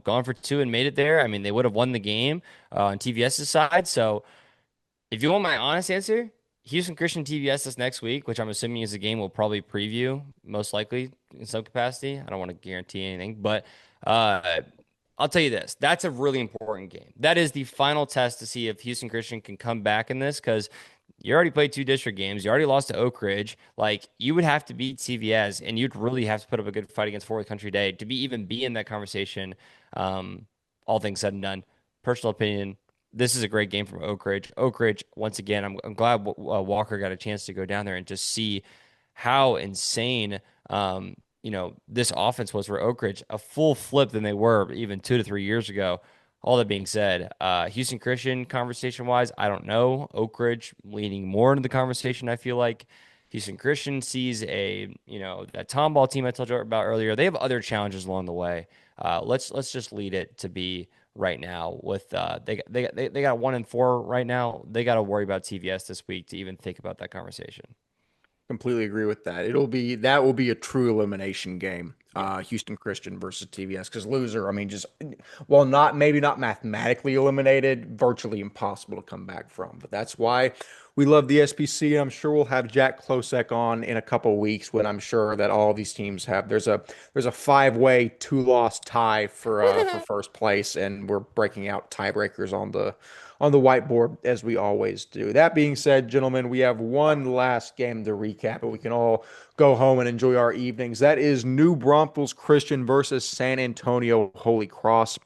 gone for two and made it there, I mean, they would have won the game on TVS's side. So if you want my honest answer, Houston Christian TVS this next week, which I'm assuming is a game we'll probably preview most likely in some capacity. I don't want to guarantee anything, but I'll tell you this. That's a really important game. That is the final test to see if Houston Christian can come back in this, because you already played two district games. You already lost to Oakridge. You would have to beat CVS, and you'd really have to put up a good fight against Forward Country Day to be in that conversation. All things said and done. Personal opinion, this is a great game from Oakridge. Oakridge, once again, I'm glad Walker got a chance to go down there and just see how insane this offense was for Oakridge. A full flip than they were even 2 to 3 years ago. All that being said, Houston Christian conversation wise, I don't know. Oakridge leaning more into the conversation, I feel like. Houston Christian sees that Tomball team I told you about earlier. They have other challenges along the way. Let's just lead it to be right now with they got 1-4 right now. They got to worry about TVS this week to even think about that conversation. Completely agree with that. That will be a true elimination game. Houston Christian versus TVS, because loser, I mean, just maybe not mathematically eliminated, virtually impossible to come back from. But that's why we love the SPC. I'm sure we'll have Jack Klosek on in a couple weeks when I'm sure that all these teams have. There's a 5-way 2-loss tie for first place, and we're breaking out tiebreakers on the whiteboard as we always do. That being said, gentlemen, we have one last game to recap, and we can all go home and enjoy our evenings. That is New Braunfels Christian versus San Antonio Holy Cross,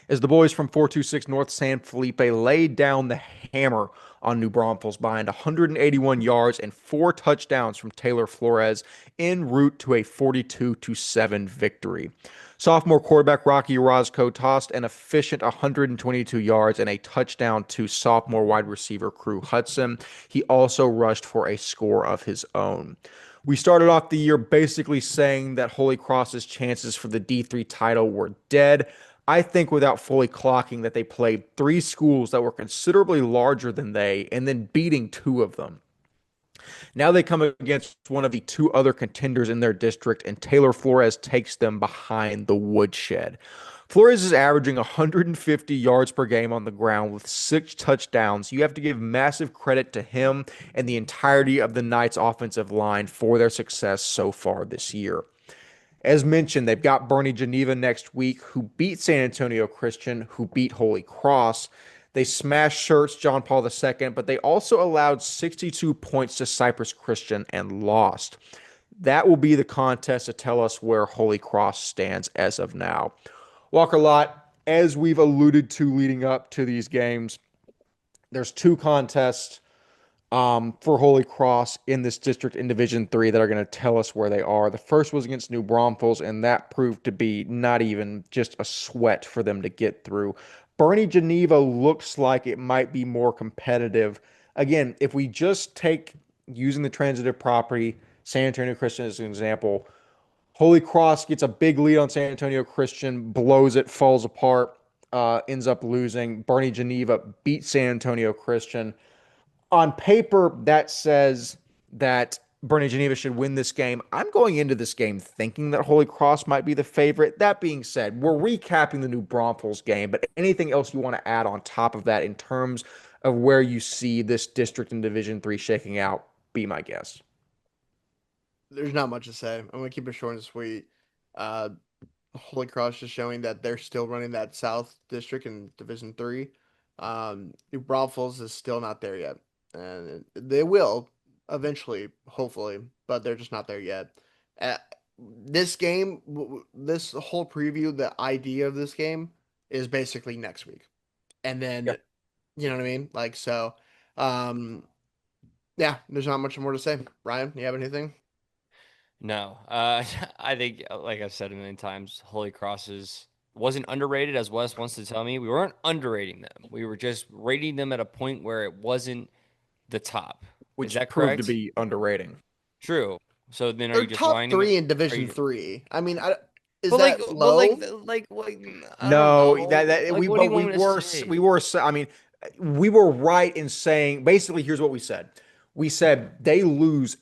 as the boys from 426 North San Felipe laid down the hammer on New Braunfels behind 181 yards and 4 touchdowns from Taylor Flores en route to a 42-7 victory. Sophomore quarterback Rocky Orozco tossed an efficient 122 yards and a touchdown to sophomore wide receiver Crew Hudson. He also rushed for a score of his own. We started off the year basically saying that Holy Cross's chances for the D3 title were dead. I think without fully clocking that they played 3 schools that were considerably larger than they, and then beating 2 of them. Now they come against one of the 2 other contenders in their district, and Taylor Flores takes them behind the woodshed. Flores is averaging 150 yards per game on the ground with 6 touchdowns. You have to give massive credit to him and the entirety of the Knights' offensive line for their success so far this year. As mentioned, they've got Bernie Geneva next week, who beat San Antonio Christian, who beat Holy Cross. They smashed Shirts, John Paul II, but they also allowed 62 points to Cypress Christian and lost. That will be the contest to tell us where Holy Cross stands as of now. Walker Lott, as we've alluded to leading up to these games, there's two contests for Holy Cross in this district in Division 3 that are going to tell us where they are. The first was against New Braunfels, and that proved to be not even just a sweat for them to get through. Bernie Geneva looks like it might be more competitive. Again, if we just take using the transitive property, San Antonio Christian as an example, Holy Cross gets a big lead on San Antonio Christian, blows it, falls apart, ends up losing. Bernie Geneva beats San Antonio Christian. On paper, that says that Bernie Geneva should win this game. I'm going into this game thinking that Holy Cross might be the favorite. That being said, we're recapping the New Braunfels game, but anything else you want to add on top of that in terms of where you see this district in Division 3 shaking out, be my guest. There's not much to say. I'm gonna keep it short and sweet. Uh, Holy Cross just showing that they're still running that South District in Division 3. New Braunfels is still not there yet, and they will eventually, hopefully, but they're just not there yet. Uh, this game, this whole preview, the idea of this game is basically next week, and then Yep. you know what I mean. Like so, um, yeah. There's not much more to say. Ryan, you have anything? No, I think, like I've said a million times, Holy Crosses wasn't underrated, as Wes wants to tell me. We weren't underrating them. We were just rating them at a point where it wasn't the top. Which Is that proved to correct? be underrating. True. So then, are They're you just top winding? three in Are Division you? 3. I mean, is But like, that but low? I don't No, know. that Like, we what do but you want me to say? we were I mean we were right in saying basically here's what we said. We said they lose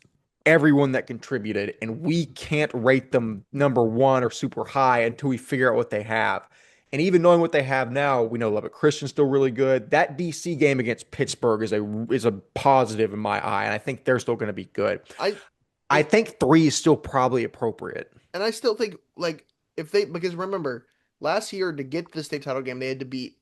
everyone that contributed and we can't rate them number 1 or super high until we figure out what they have. And even knowing what they have now, we know Lubbock Christian's still really good. That DC game against Pittsburgh is a positive in my eye, and I think they're still going to be good. I I think 3 is still probably appropriate. and I still think like if they because remember last year to get to the state title game they had to beat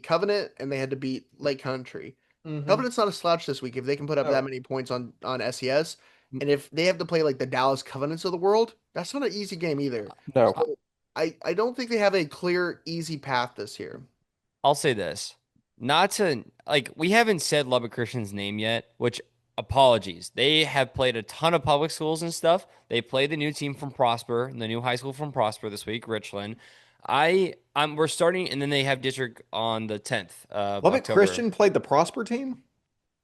Covenant and they had to beat Lake Country. Covenant's not a slouch this week if they can put up that No. many points on SES. And if they have to play like the Dallas Covenants of the world, that's not an easy game either. No. So I don't think they have a clear, easy path this year. I'll say this. Not to like we haven't said Lubbock Christian's name yet, which apologies. They have played a ton of public schools and stuff. They played the new team from Prosper, the new high school from Prosper this week, Richland. We're starting and then they have district on the 10th of Lubbock October. Christian played the Prosper team?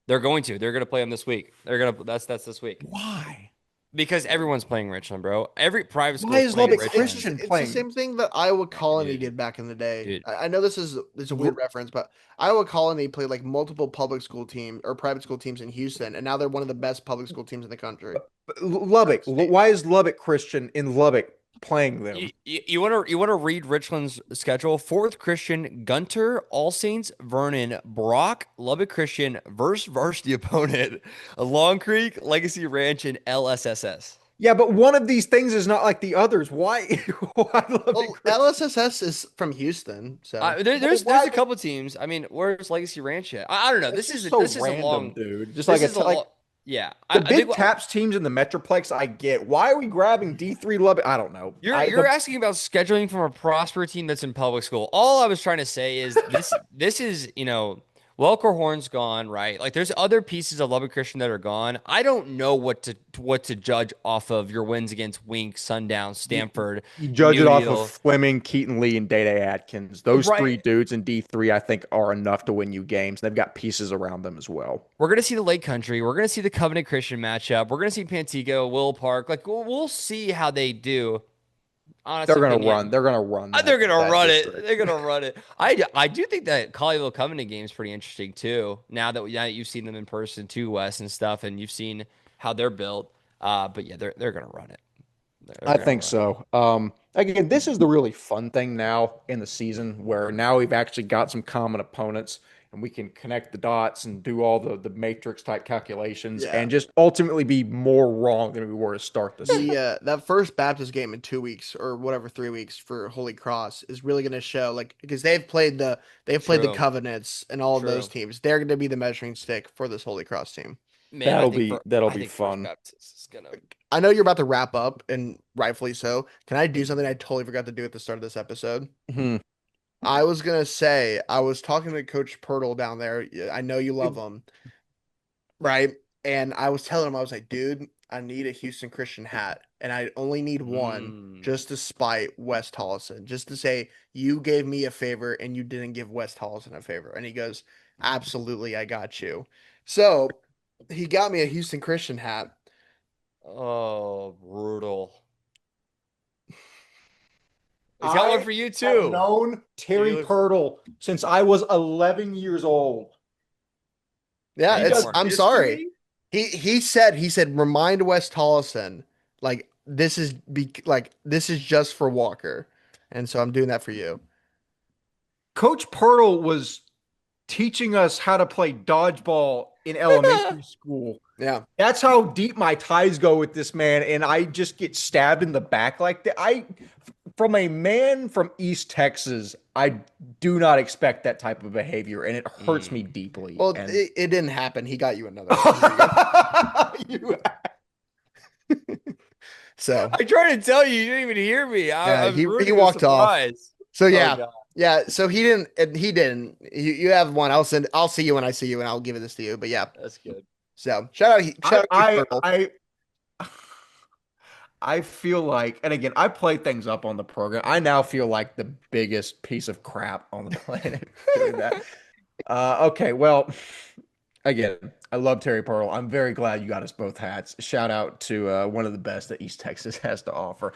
They're going to. They're going to play them this week. That's this week. Why? Because everyone's playing Richland, bro. Every private school Why is playing Lubbock Richland. Christian It's playing? the same thing that Iowa Colony Dude. did back in the day. Dude. I know this is a weird reference, but Iowa Colony played like multiple public school teams or private school teams in Houston, and now they're one of the best public school teams in the country. Lubbock. Why is Lubbock Christian in Lubbock playing them? You want to read Richland's schedule? Fourth Christian, Gunter, All Saints, Vernon, Brock, Lubbock Christian, varsity opponent, Long Creek, Legacy Ranch, and LSSS. Yeah, but one of these things is not like the others. Why? Why Lubbock Well, Christian? LSSS is from Houston, so There's why- a couple teams. I mean, where's Legacy Ranch at? I don't know. It's This is just so this is random, a long dude. Just this like is it's a like lo- yeah. the I big think taps teams in the Metroplex. I get. Why are we grabbing D3 Lubbock? I don't know. You're asking about scheduling from a Prosper team that's in public school. All I was trying to say is this is, Welker Horn's gone, right? Like there's other pieces of Lubbock Christian that are gone. I don't know what to judge off of your wins against Wink, Sundown, Stanford. You judge it New off Deal. of Fleming, Keaton Lee, and Day Atkins. Those Right. 3 dudes in D3, I think, are enough to win you games. They've got pieces around them as well. We're gonna see the Lake Country. We're gonna see the Covenant Christian matchup. We're gonna see Pantego, Will Park. Like we'll see how they do. Honest They're gonna opinion. run. They're gonna run. They're gonna that run district. it. They're gonna run it. I do think that Colleyville Covenant game is pretty interesting too. Now that you've seen them in person too, Wes and stuff, and you've seen how they're built. But yeah, they're gonna run it. I think so. Again, this is the really fun thing now in the season where now we've actually got some common opponents and we can connect the dots and do all the matrix type calculations Yeah. and just ultimately be more wrong than we were to start the season. that first Baptist game in 2 weeks or whatever 3 weeks for Holy Cross is really going to show like because they've played the True. Covenants and all of those True. teams. They're going to be the measuring stick for this Holy Cross team. Man, That'll I think be I think First fun. Baptist is gonna I know you're about to wrap up, and rightfully so. Can I do something I totally forgot to do at the start of this episode? Hmm. I was gonna say I was talking to Coach Pirtle down there. I know you love him, right? And I was telling him, I was like, dude, I need a Houston Christian hat, and I only need one just to spite Wes Tolleson, just to say you gave me a favor and you didn't give Wes Tolleson a favor. And he goes, absolutely, I got you. So he got me a Houston Christian hat. Oh, brutal. He's got one for you I've too. known Terry Dude. Pirtle since I was 11 years old. Yeah, He it's does I'm this to sorry. me? He said remind Wes Tolleson like this is just for Walker. And so I'm doing that for you. Coach Pirtle was teaching us how to play dodgeball in elementary school. Yeah. That's how deep my ties go with this man, and I just get stabbed in the back like that. From a man from East Texas, I do not expect that type of behavior, and it hurts me deeply. Well, And it didn't happen. He got you another one. You- So I tried to tell you, you didn't even hear me. Yeah, I'm he ruining walked the off. surprise. so Oh, yeah. God. Yeah, so he didn't. You have one. I'll see you when I see you and I'll give this to you. But yeah. That's good. So shout out Coach Pirtle. I feel like, and again, I play things up on the program. I now feel like the biggest piece of crap on the planet doing that. Okay, well, again, I love Terry Pearl. I'm very glad you got us both hats. Shout out to one of the best that East Texas has to offer.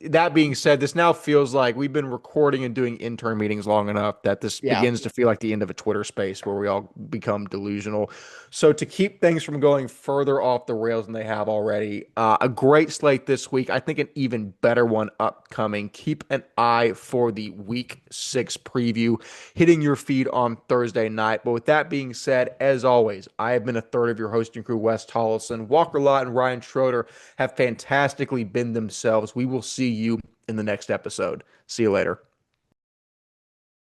That being said, this now feels like we've been recording and doing intern meetings long enough that this begins to feel like the end of a Twitter space where we all become delusional. So to keep things from going further off the rails than they have already, a great slate this week. I think an even better one upcoming. Keep an eye for the Week 6 preview hitting your feed on Thursday night. But with that being said, as always, I have been a third of your hosting crew, Wes Tolleson. Walker Lott and Ryan Schroeder have fantastically been themselves. We will see you in the next episode. See you later.